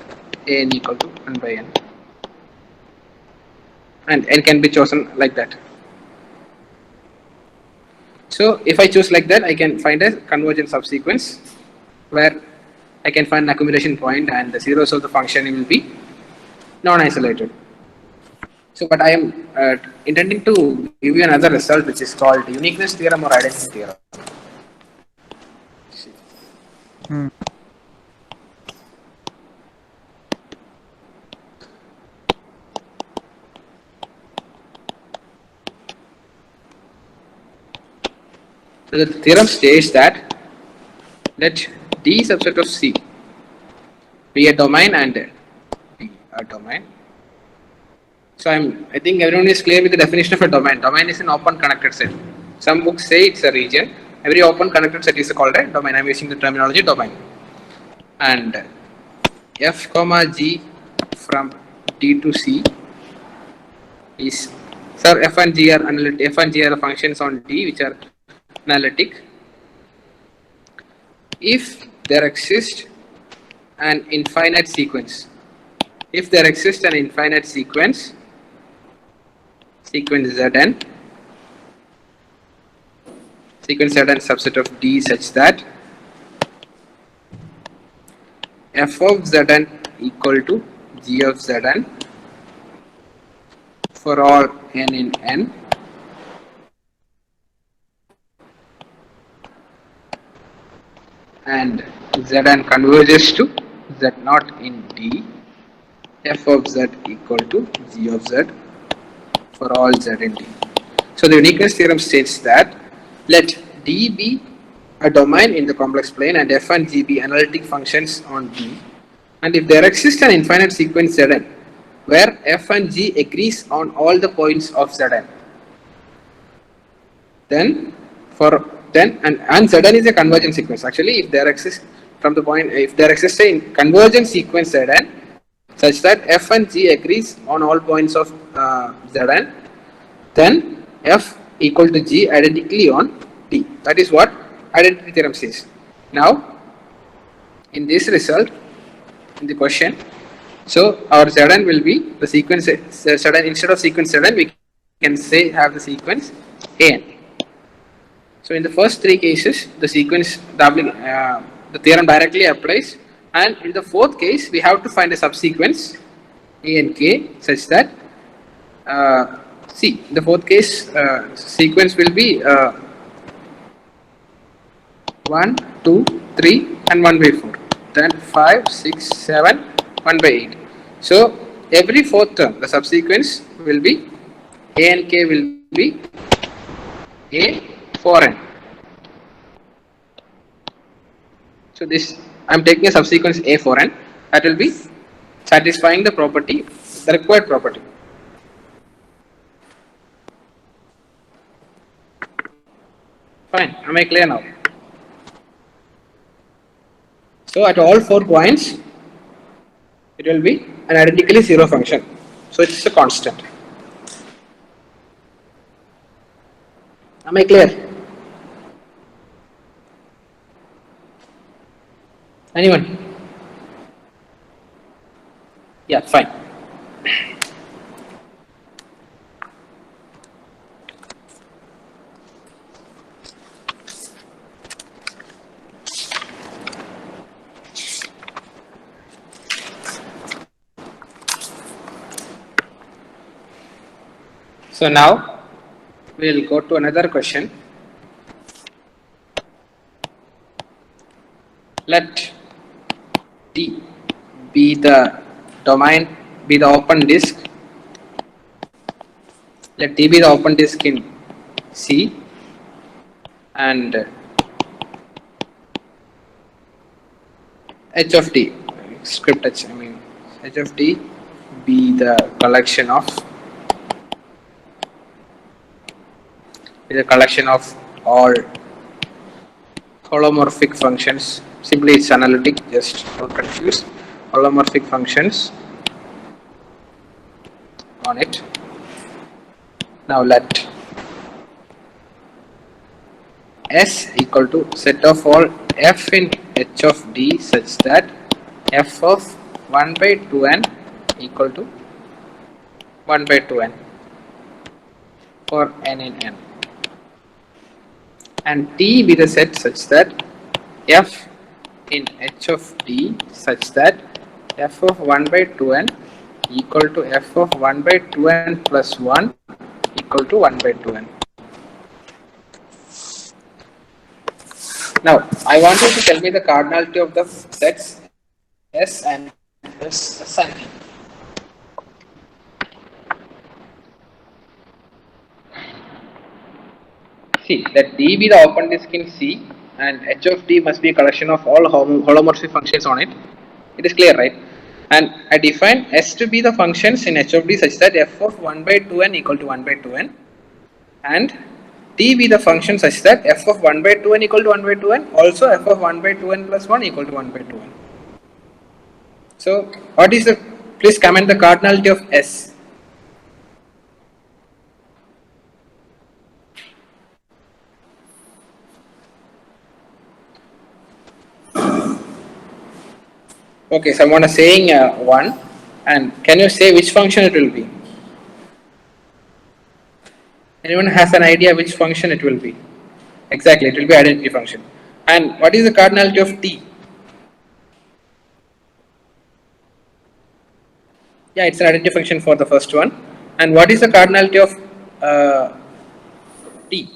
an equal to 1 by n, and n can be chosen like that. So if I choose like that, I can find a convergent subsequence where I can find an accumulation point and the zeros of the function will be non-isolated. So, but I am intending to give you another result which is called uniqueness theorem or identity theorem. So the theorem states that let D subset of C be a domain and D a domain. So I think everyone is clear with the definition of a domain. Domain is an open connected set. Some books say it's a region. Every open connected set is called a domain. I'm using the terminology domain. And F comma G from D to C is, sir, F and G are analytic. F and G are functions on D which are analytic. If there exists an infinite sequence, sequence Zn, subset of D such that f of Zn equal to g of Zn for all n in n, and Zn converges to Z0 in D, f of Z equal to g of Z for all Z in D. So the uniqueness theorem states that let D be a domain in the complex plane and f and g be analytic functions on D, and if there exists an infinite sequence Zn where f and g agrees on all the points of Zn, then Zn is a convergent sequence. Actually, if there exists a convergent sequence Zn such that f and g agrees on all points of Zn, then f equal to g identically on D. That is what identity theorem says. Now, in this result, in the question, so our Zn will be the sequence Zn. Instead of sequence Zn, we can say have the sequence An. So in the first three cases, the sequence the theorem directly applies, and in the fourth case, we have to find a subsequence A and K such that in the fourth case, sequence will be 1, 2, 3 and 1 by 4, then 5, 6, 7, 1 by 8. So every fourth term, the subsequence will be A and K will be A 4n. So this, I am taking a subsequence A 4n that will be satisfying the property, the required property. Fine, am I clear now? So at all 4 points, it will be an identically zero function. So it is a constant. Am I clear? Anyone? Yeah, fine. So now we will go to another question. Let D be the domain, be the open disk. Let D be the open disk in C, and H of D, script H, H of D be the collection of all holomorphic functions. Simply it's analytic, just don't confuse. Holomorphic functions on it. Now let S equal to set of all f in H of D such that f of 1 by 2n equal to 1 by 2n for n in n. and T be the set such that F in H of D such that F of 1 by 2n equal to F of 1 by 2n plus 1 equal to 1 by 2n. Now, I want you to tell me the cardinality of the sets S and S and T. See, let D be the open disk in C and H of D must be a collection of all holomorphic functions on it. It is clear, right? And I define S to be the functions in H of D such that F of 1 by 2n equal to 1 by 2n and T be the function such that F of 1 by 2n equal to 1 by 2n, also F of 1 by 2n plus 1 equal to 1 by 2n. So, what is the, please comment the cardinality of S. Okay, someone is saying 1, and can you say which function it will be? Anyone has an idea which function it will be? Exactly, it will be identity function. And what is the cardinality of T? Yeah, it's an identity function for the first one. And what is the cardinality of T?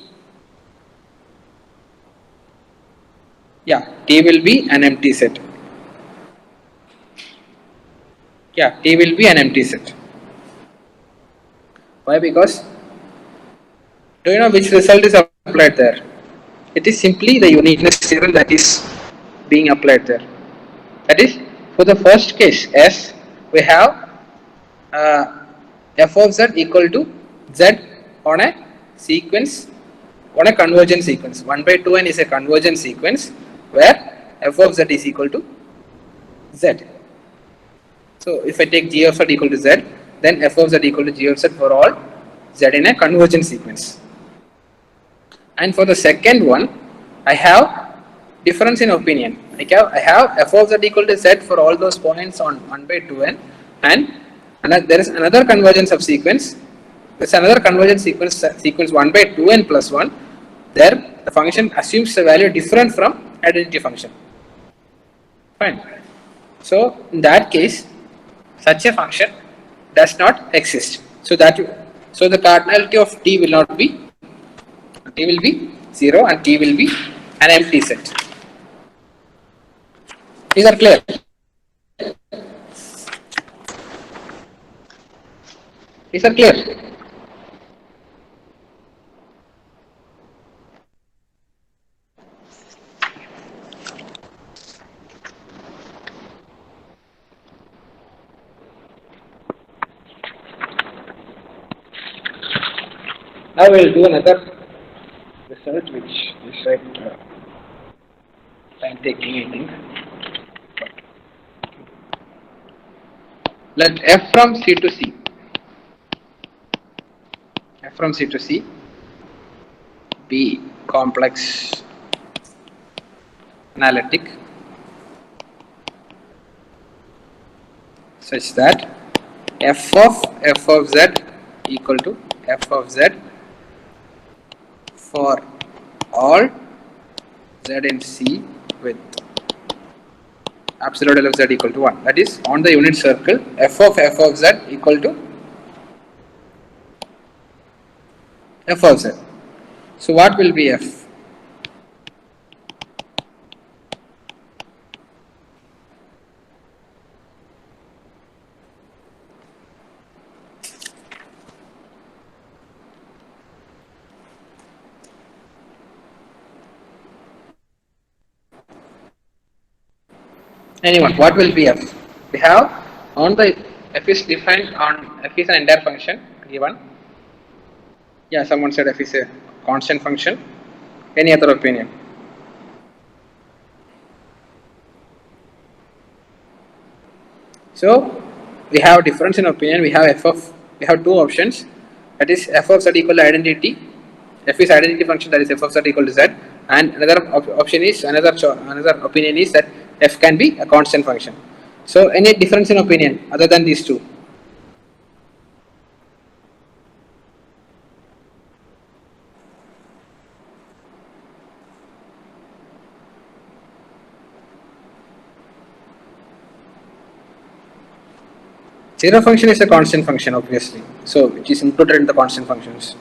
Yeah, T will be an empty set. Yeah, T will be an empty set. Why? Because, do you know which result is applied there? It is simply the uniqueness theorem that is being applied there. That is, for the first case S, we have f of z equal to z on a sequence, on a convergent sequence. 1 by 2n is a convergent sequence where f of z is equal to z. So if I take g of z equal to z, then f of z equal to g of z for all z in a convergent sequence. And for the second one, I have difference in opinion. I have f of z equal to z for all those points on 1 by 2n, and there is another convergence subsequence. There is another convergence sequence 1 by 2n plus 1. There the function assumes a value different from identity function. Fine. So in that case, such a function does not exist. So the cardinality of T will not be, T will be 0 and T will be an empty set. These are clear. These are clear. Now we will do another result which is like time taking, I think. Let f from C to C, f from C to C be complex analytic such that f of z equal to f of z for all z in C with absolute value of z equal to 1. That is, on the unit circle, f of z equal to f of z. So what will be f? Anyone, what will be f? We have on the f is defined on f is an entire function given. Yeah, someone said f is a constant function. Any other opinion? So we have difference in opinion. We have we have two options. That is f of z equal to identity. F is identity function, that is f of z equal to z. And another option is another opinion is that f can be a constant function. So any difference in opinion other than these two? Zero function is a constant function, obviously. So it is included in the constant functions.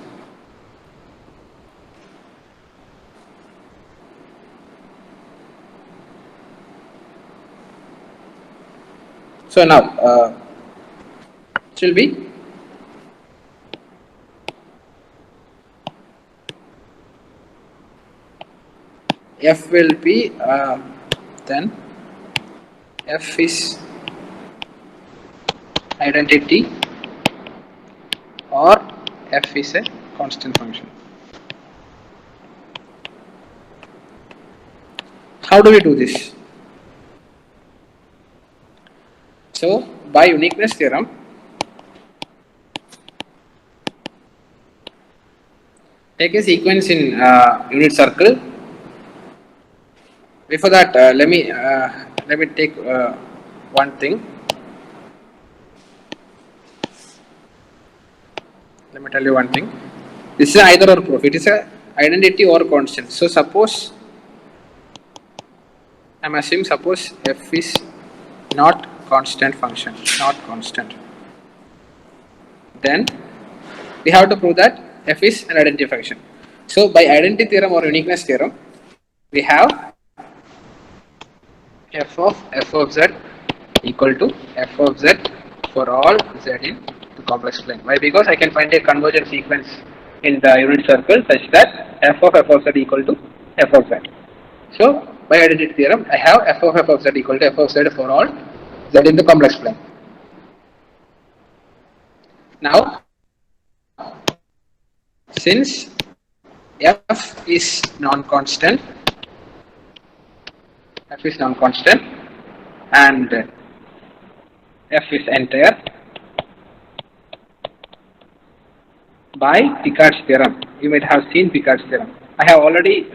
So now it will be f will be then f is identity or f is a constant function. How do we do this? So by uniqueness theorem, take a sequence in unit circle. Before that, let me take one thing. Let me tell you one thing. This is either or proof. It is a identity or constant. So suppose I am assuming suppose f is not constant function, not constant. Then we have to prove that f is an identity function. So by identity theorem or uniqueness theorem, we have f of z equal to f of z for all z in the complex plane. Why? Because I can find a convergent sequence in the unit circle such that f of z equal to f of z. So by identity theorem, I have f of z equal to f of z for all z in the complex plane. Now, since f is non-constant and f is entire, by Picard's theorem, you might have seen Picard's theorem. I have already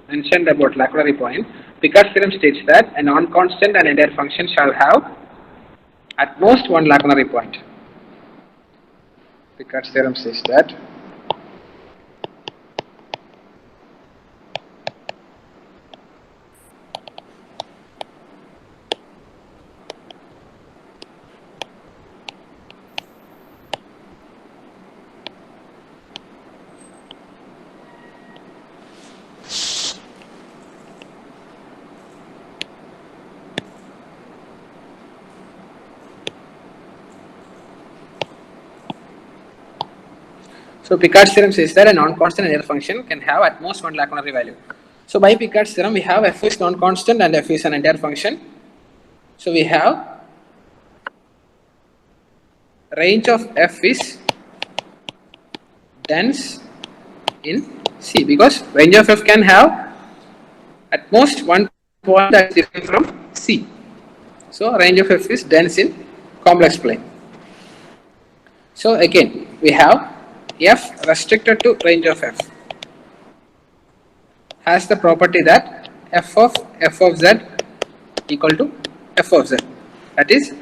mentioned about Lacunary point. Picard's theorem states that a non-constant and entire function shall have at most one Lacunary point. Picard's theorem says that so Picard's theorem says that a non-constant entire function can have at most one Lacunary value. So by Picard's theorem, we have f is non-constant and f is an entire function. So we have range of f is dense in C, because range of f can have at most one point that is different from C. So range of f is dense in complex plane. So again, we have f restricted to range of f has the property that f of z equal to f of z. That is,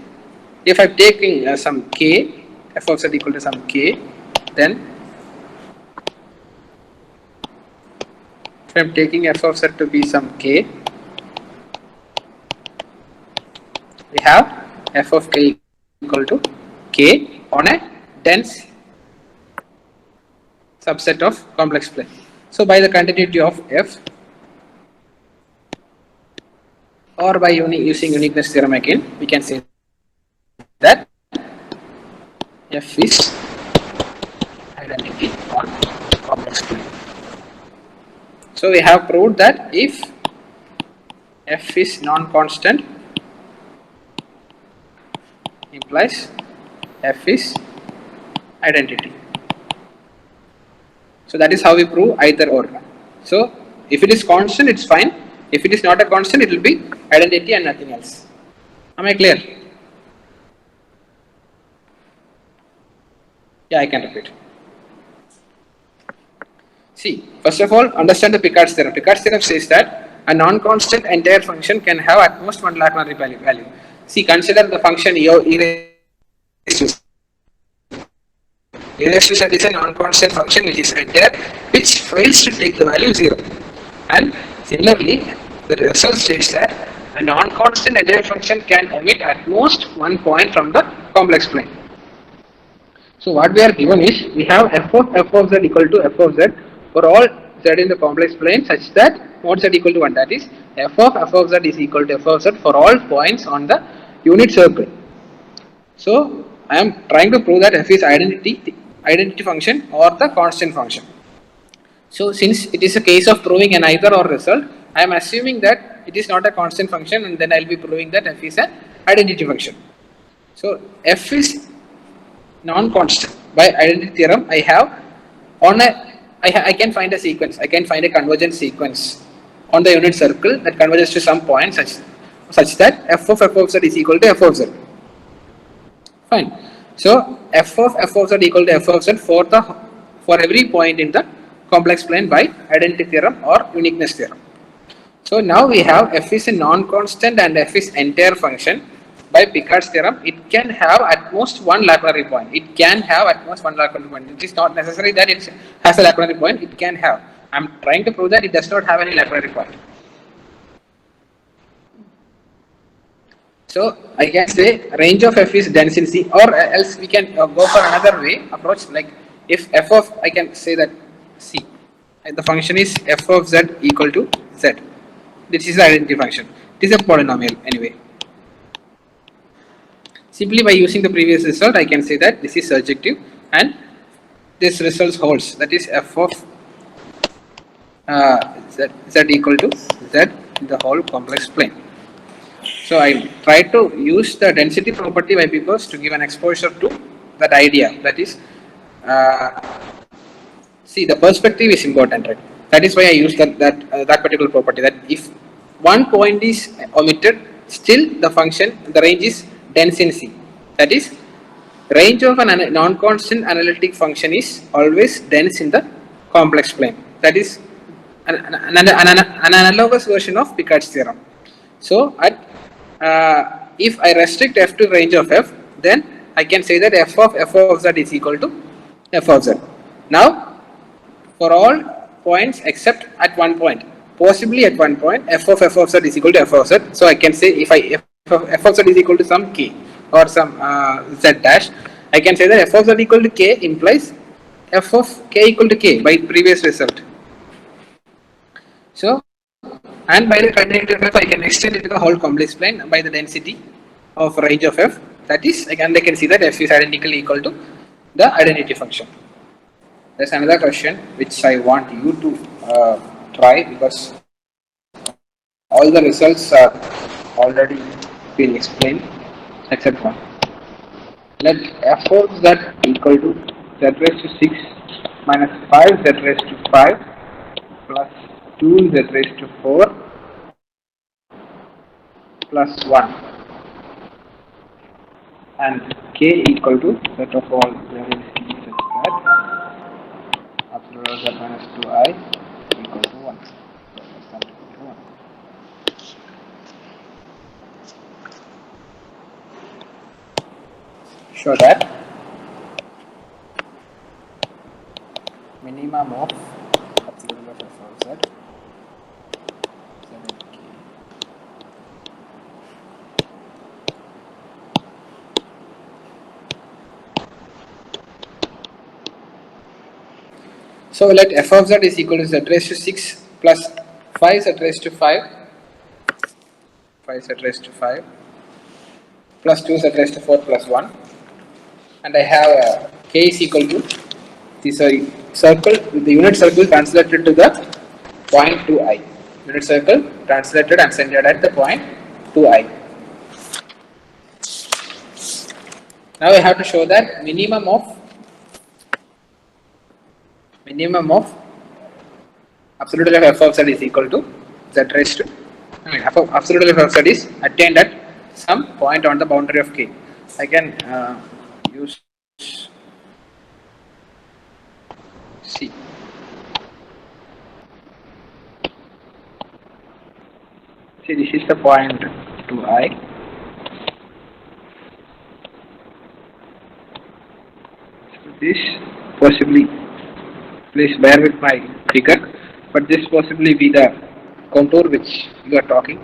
if I am taking some k, f of z equal to some k, then if I am taking f of z to be some k, we have f of k equal to k on a dense subset of complex plane. So by the continuity of f, or by using uniqueness theorem again, we can say that f is identity on complex plane. So we have proved that if f is non-constant, implies f is identity. So that is how we prove either or. So if it is constant, it's fine. If it is not a constant, it will be identity and nothing else. Am I clear? Yeah, I can repeat. See, first of all, understand the Picard's theorem. Picard's theorem says that a non-constant entire function can have at most one Lacunary value. See, consider the function e raised to z. E raised to z is a non-constant function which is entire, which fails to take the value 0. And similarly, the result states that a non-constant entire function can omit at most one point from the complex plane. So what we are given is we have f of z equal to f of z for all z in the complex plane such that mod z equal to 1, that is f of z is equal to f of z for all points on the unit circle. So I am trying to prove that f is identity function or the constant function. So since it is a case of proving an either or result, I am assuming that it is not a constant function, and then I will be proving that f is an identity function. So f is non-constant. By identity theorem, I have on a I can find a sequence. I can find a convergent sequence on the unit circle that converges to some point such that f of z is equal to f of z. Fine. So f of z equal to f of z for every point in the complex plane by identity theorem or uniqueness theorem. So now we have f is a non-constant and f is entire function. By Picard's theorem, it can have at most one Laplace point. It can have at most one Laplace point. It is not necessary that it has a Laplace point. It can have. I am trying to prove that it does not have any Laplace point. So I can say range of f is dense in C, or else we can go for another way approach. Like if f of, I can say that C, the function is f of z equal to z. This is the identity function. It is a polynomial anyway. Simply by using the previous result, I can say that this is surjective and this result holds. That is f of z equal to z in the whole complex plane. So I try to use the density property by because to give an exposure to that idea. That is, see, the perspective is important, right? That is why I use that particular property. That if one point is omitted, still the function, the range is dense in C. That is, range of a non-constant analytic function is always dense in the complex plane. That is an analogous version of Picard's theorem. So if I restrict f to range of f, then I can say that f of z is equal to f of z. Now, for all points except at one point, possibly at one point, f of z is equal to f of z. So I can say if f of z is equal to some k or some z dash, I can say that f of z equal to k implies f of k equal to k by previous result. So, and by the continuity of f, I can extend it to the whole complex plane by the density of range of f. That is, again, I can see that f is identically equal to the identity function. There's another question which I want you to try because all the results are already been explained except one. Let f of z equal to z raised to 6 minus 5 z raised to 5 plus 2 z raised to 4 plus 1 and k equal to set of all variables such that absolute z minus 2i equal to 1. Show that minimum of absolute of f of z and k. So let f of z is equal to z raised to 6 plus 5 z raised to 5 z raised to 5 plus 2 z raised to 4 plus 1, and I have k is equal to this circle with the unit circle translated to the point 2i. Unit circle translated and centered at the point 2i. Now I have to show that minimum of absolute value of f of z is equal to z raised to, absolute value of f of z is attained at some point on the boundary of k. I can use C. See, this is the point 2i. So this possibly, please bear with my figure, but this possibly be the contour which we are talking.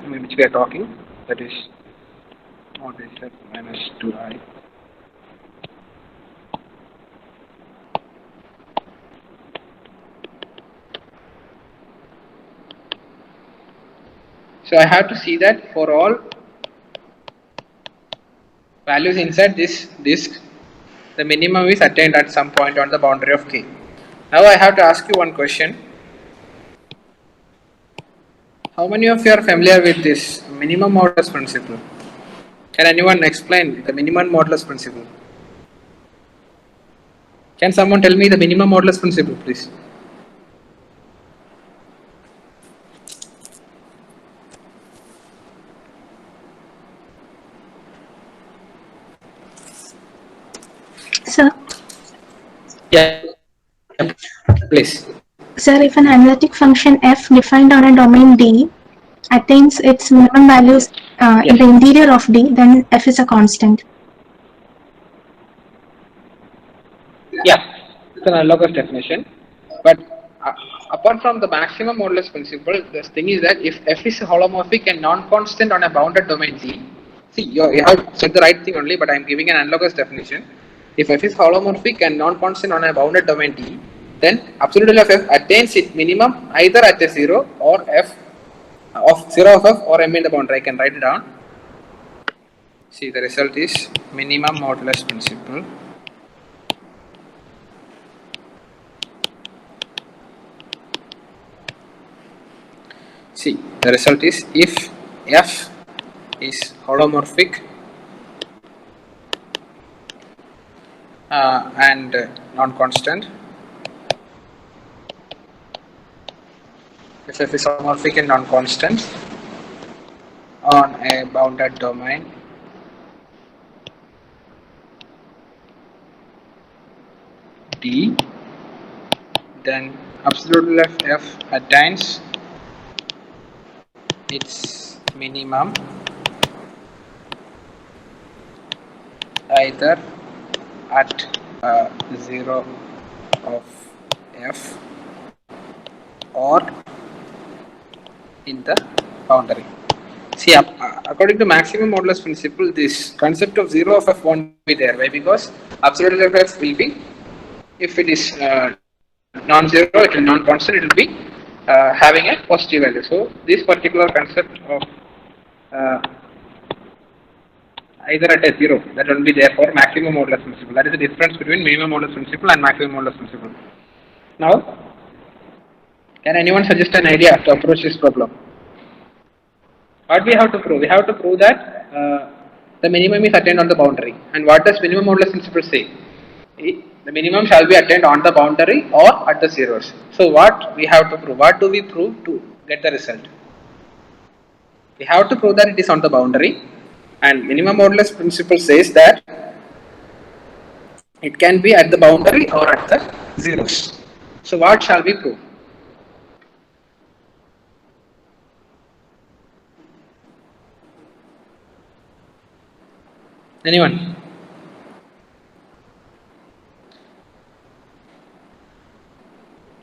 That is mod z minus 2i So I have to see that for all values inside this disk, the minimum is attained at some point on the boundary of K. Now I have to ask you one question. How many of you are familiar with this minimum modulus principle? Can anyone explain the minimum modulus principle? Can someone tell me the minimum modulus principle, please? Sir, Yeah, please. sir, if an analytic function f defined on a domain D attains its minimum values in the interior of D, then f is a constant. Yeah, it's an analogous definition. But apart from the maximum modulus principle, the thing is that if f is holomorphic and non-constant on a bounded domain D, see, you have said the right thing only, but I am giving an analogous definition. If f is holomorphic and non-constant on a bounded domain D, then absolute of f attains its minimum either at a 0 or f of 0 of f or m in the boundary. I can write it down. See, the result is minimum modulus principle. See, the result is if f is holomorphic and non-constant, if f is holomorphic and non-constant on a bounded domain D, then absolute of f attains its minimum either at 0 of f or in the boundary. See, according to maximum modulus principle, this concept of 0 of f won't be there. Why? Because absolute of f will be, if it is non-zero, it will non-constant, it will be having a positive value. So this particular concept of either at a 0, that will be there for maximum modulus principle. That is the difference between minimum modulus principle and maximum modulus principle. Now, can anyone suggest an idea to approach this problem? What we have to prove? We have to prove that the minimum is attained on the boundary. And what does minimum modulus principle say? The minimum shall be attained on the boundary or at the zeros. So what we have to prove? What do we prove to get the result? We have to prove that it is on the boundary, and minimum modulus principle says that it can be at the boundary or at the zeros. So what shall we prove? Anyone?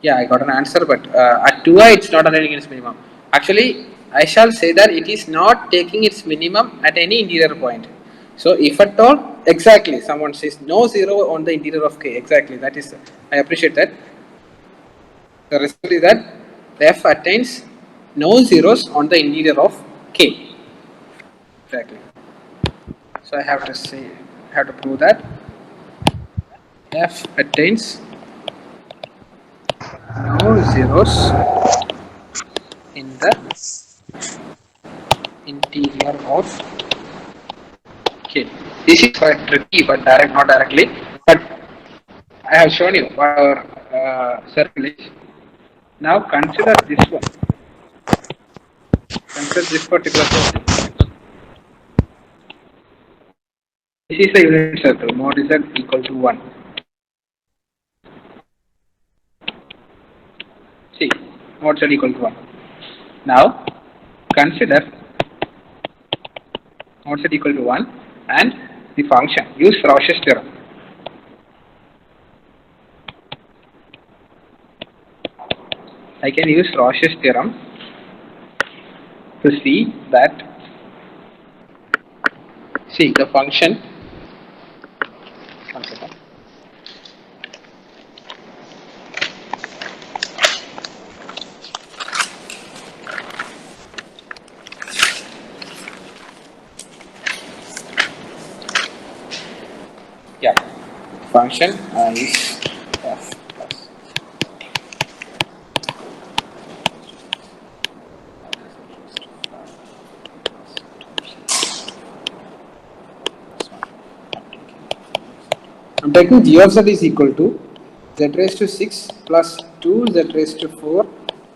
Yeah, I got an answer, but at 2i it's not attaining its minimum. Actually, I shall say that it is not taking its minimum at any interior point. So if at all, exactly, someone says no 0 on the interior of k, exactly, that is, I appreciate that. The result is that f attains no zeros on the interior of k. Exactly. So I have to say, I have to prove that f attains no zeros in the interior of k. This is quite tricky, but not directly. But I have shown you what our circle is. Now consider this one. Consider this particular circle. This is a unit circle. Mod z equal to 1. See, mod z equal to 1. Now consider mod z equal to 1 and the function. Use Rouche's theorem. I can use Rouche's theorem to see that, see the function, one second. Yeah, function is f plus. I'm taking g of z is equal to z raised to 6 plus 2 z raised to 4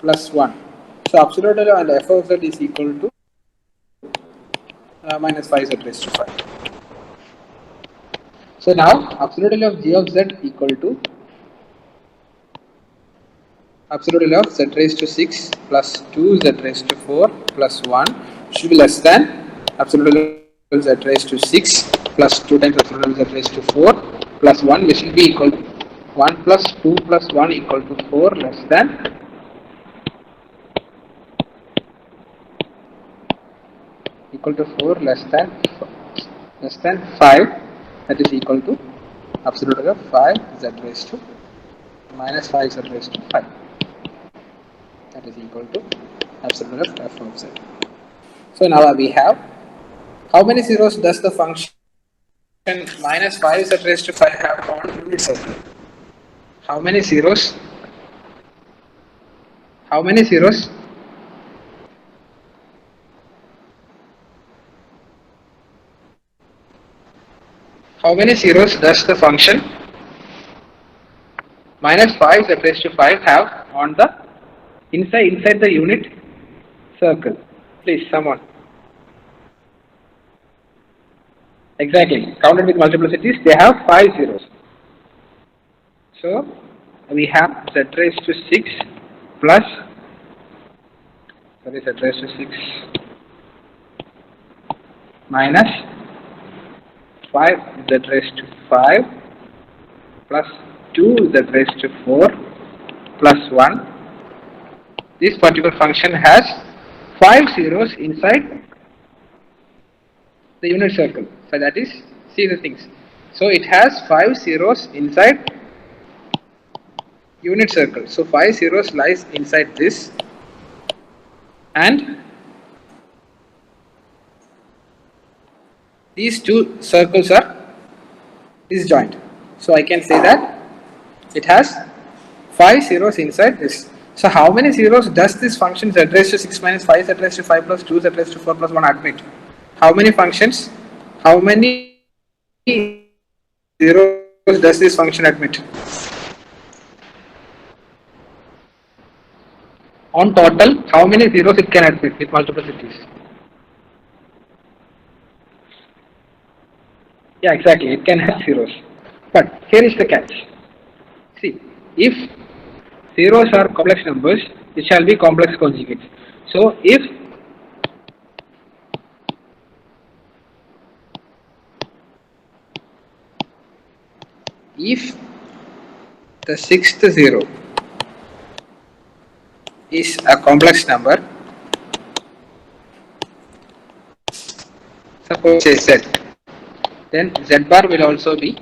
plus 1. So absolute value and f of z is equal to minus 5 z raised to 5. So now absolute value of g of z equal to absolute value of z raised to 6 plus 2 z raised to 4 plus 1 should be less than absolute value of z raised to 6 plus 2 times absolute value of z raised to 4 plus 1, which will be equal to 1 plus 2 plus 1 equal to 4 less than equal to 4 less than 5, that is equal to absolute value of 5 z raised to minus 5 z raised to 5, that is equal to absolute value of f of z. So now we have, how many zeros does the function minus 5 z raised to 5 have on unit circle? How many zeros? How many zeros? How many zeros does the function minus 5 z raised to 5 have on the inside the unit circle? Please, someone. Exactly. Counted with multiplicities, they have 5 zeros. So we have z raised to 6 plus, sorry, z raised to 6 minus 5 z raised to 5 plus 2 z raised to 4 plus 1. This particular function has 5 zeros inside the unit circle. So that is, see the things. So it has 5 zeros inside unit circle. So 5 zeros lies inside this, and these two circles are disjoint. So I can say that it has 5 zeros inside this. So how many zeros does this function z raised to 6 minus 5 z raised to 5 plus 2 z raised to 4 plus 1 admit? How many functions? How many zeros does this function admit? On total, how many zeros it can admit with multiplicities? Yeah, exactly. It can have zeros. But here is the catch. See, if zeros are complex numbers, it shall be complex conjugates. So if the sixth zero is a complex number, suppose say z, then z bar will also be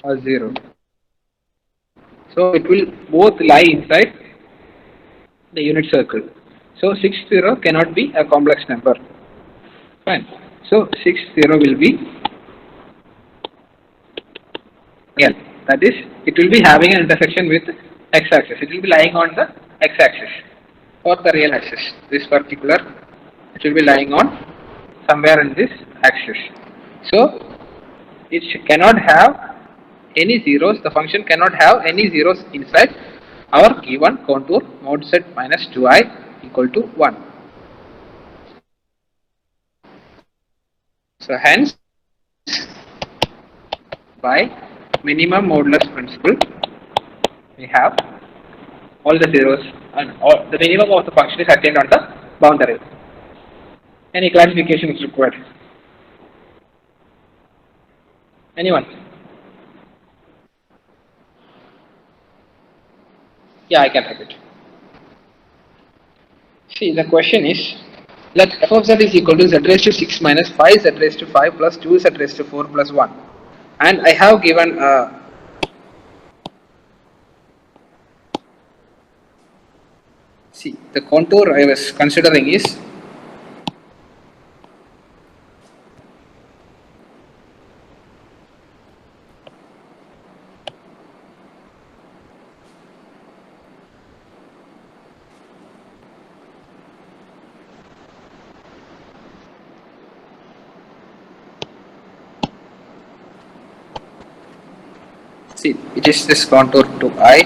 a 0. So it will both lie inside the unit circle. So 6 0 cannot be a complex number. Fine. So 6 0 will be real. That is, it will be having an intersection with x-axis. It will be lying on the x-axis or the real axis. This particular, it will be lying on somewhere in this axis. So it cannot have any zeros. The function cannot have any zeros inside our given contour mod z minus 2i equal to 1. So hence, by minimum modulus principle, we have all the zeros and all the minimum of the function is attained on the boundary. Any clarification is required? Anyone? Yeah, I can repeat. See, the question is, let f of z is equal to z raised to 6 minus 5 z raised to 5 plus 2 z raised to 4 plus 1. And I have given see, the contour I was considering is See, it is this contour to I.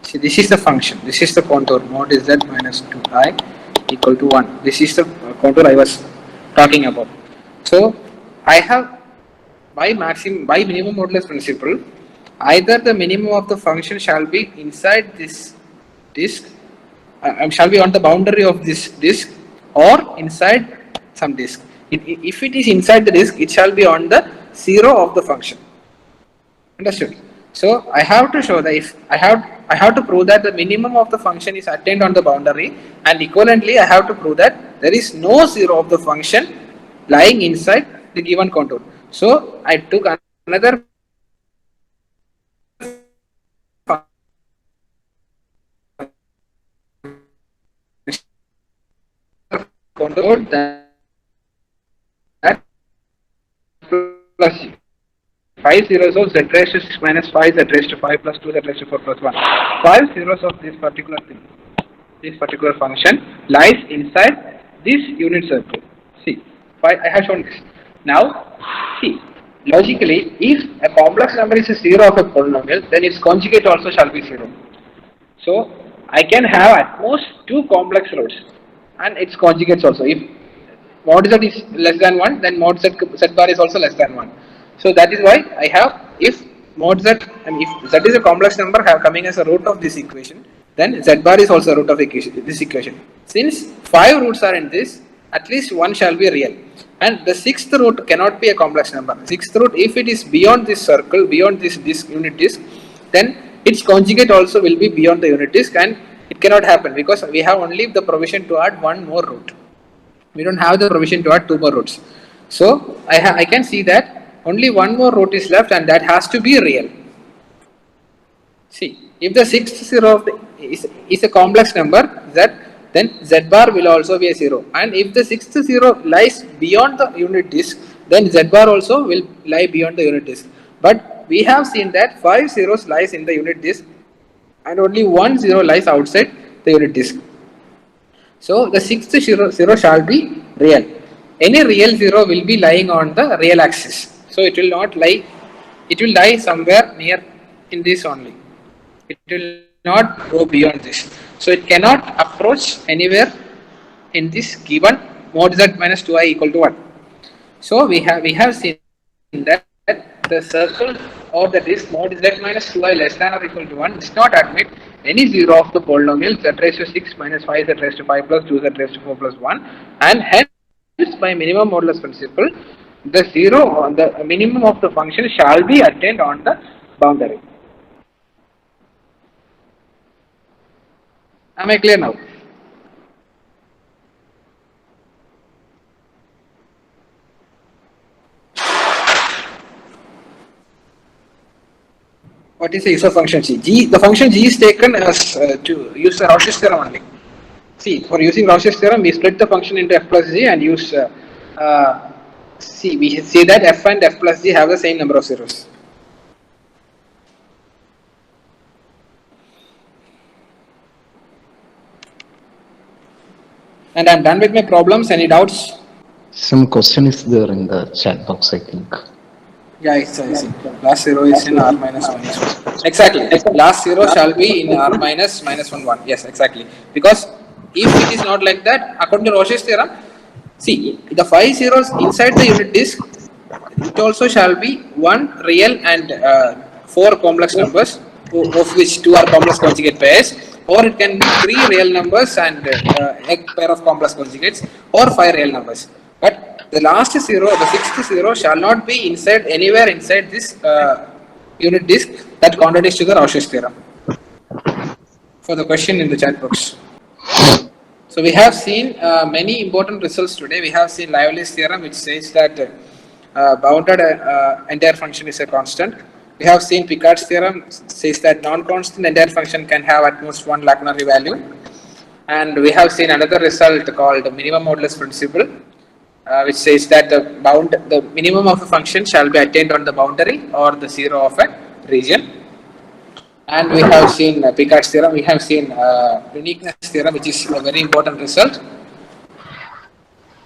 See, this is the function. This is the contour. Mod z minus 2I equal to 1. This is the contour I was talking about. So, I have by minimum modulus principle, either the minimum of the function shall be inside this disk, shall be on the boundary of this disk, or inside some disk. If it is inside the disk, it shall be on the zero of the function. Understood? So I have to show that if I have to prove that the minimum of the function is attained on the boundary, and equivalently I have to prove that there is no zero of the function lying inside the given contour. So I took another contour that plus 5 zeros of z raised to 6 minus 5 z raised to 5 plus 2 z raised to 4 plus 1. 5 zeros of this particular thing, this particular function lies inside this unit circle. See, I have shown this. Now, see, logically, if a complex number is a zero of a polynomial, then its conjugate also shall be zero. So, I can have at most two complex roots and its conjugates also. If mod z is less than 1, then mod z bar is also less than 1. So that is why I have, if mod z, and if z is a complex number coming as a root of this equation, then z bar is also a root of this equation. Since 5 roots are in this, at least one shall be real. And the 6th root cannot be a complex number. 6th root, if it is beyond this circle, beyond this disk, unit disk, then its conjugate also will be beyond the unit disk, and it cannot happen because we have only the provision to add one more root. We don't have the provision to add two more roots. So I can see that only one more root is left, and that has to be real. See, if the 6th zero of the is a complex number z, then z bar will also be a zero. And if the 6th zero lies beyond the unit disk, then z bar also will lie beyond the unit disk. But we have seen that 5 zeros lies in the unit disk and only 1 zero lies outside the unit disk. So the 6th zero shall be real. Any real zero will be lying on the real axis. So it will not lie, it will lie somewhere near in this only. It will not go beyond this. So it cannot approach anywhere in this given mod z minus 2I equal to 1. So we have seen that the circle or the disk mod z minus 2I less than or equal to 1 does not admit any zero of the polynomial z raised to 6 minus 5 z raised to 5 plus 2 z raised to 4 plus 1, and hence by minimum modulus principle, the zero on the minimum of the function shall be attained on the boundary. Am I clear now? What is the use of function g? The function g is taken as to use the Rouche's theorem only. See, for using Rouche's theorem, we split the function into f plus g and use. See, we say that f and f plus g have the same number of zeros. And I am done with my problems. Any doubts? Some question is there in the chat box, I think. Yeah, I see. Last zero is in r minus minus 1. Exactly. Last zero shall be in r minus minus 1 1. Yes, exactly. Because if it is not like that, according to Rouche's theorem, see, the 5 zeros inside the unit disk, it also shall be 1 real and 4 complex numbers, of which 2 are complex conjugate pairs, or it can be 3 real numbers and a pair of complex conjugates, or 5 real numbers. But the last zero, the 6th zero, shall not be inside anywhere inside this unit disk. That contradicts to the Rouche's theorem. For the question in the chat box. So we have seen many important results today. We have seen Liabilities Theorem, which says that bounded entire function is a constant. We have seen Picard's theorem, says that non-constant entire function can have at most one Lagrange value. And we have seen another result called minimum modulus principle, which says that the minimum of a function shall be attained on the boundary or the zero of a region. And we have seen Picard's theorem, we have seen uniqueness theorem, which is a very important result.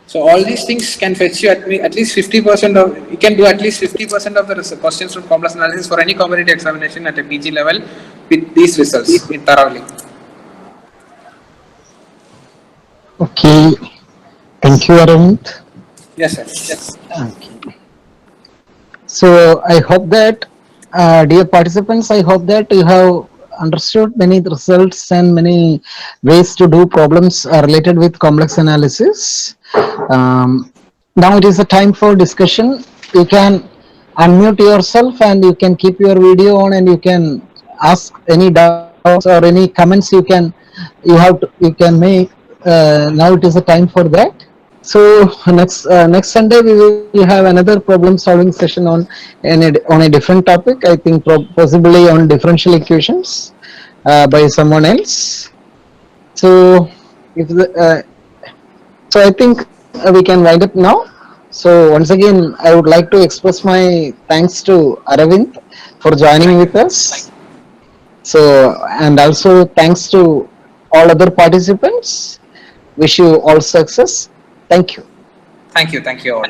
So all these things can fetch you at least 50% of, you can do at least 50% of the questions from complex analysis for any competitive examination at a PG level with these results thoroughly. Okay. Thank you, Aravind. Yes, sir. Yes. Okay. So I hope that, dear participants, I hope that you have understood many results and many ways to do problems related with complex analysis. Now it is a time for discussion. You can unmute yourself and you can keep your video on and you can ask any doubts or any comments you can make. Now it is a time for that. So next Sunday we will have another problem solving session on a different topic. I think possibly on differential equations by someone else. So if the, so I think we can wind up now. So once again, I would like to express my thanks to Aravind for joining with us. So and also thanks to all other participants. Wish you all success. Thank you. Thank you all.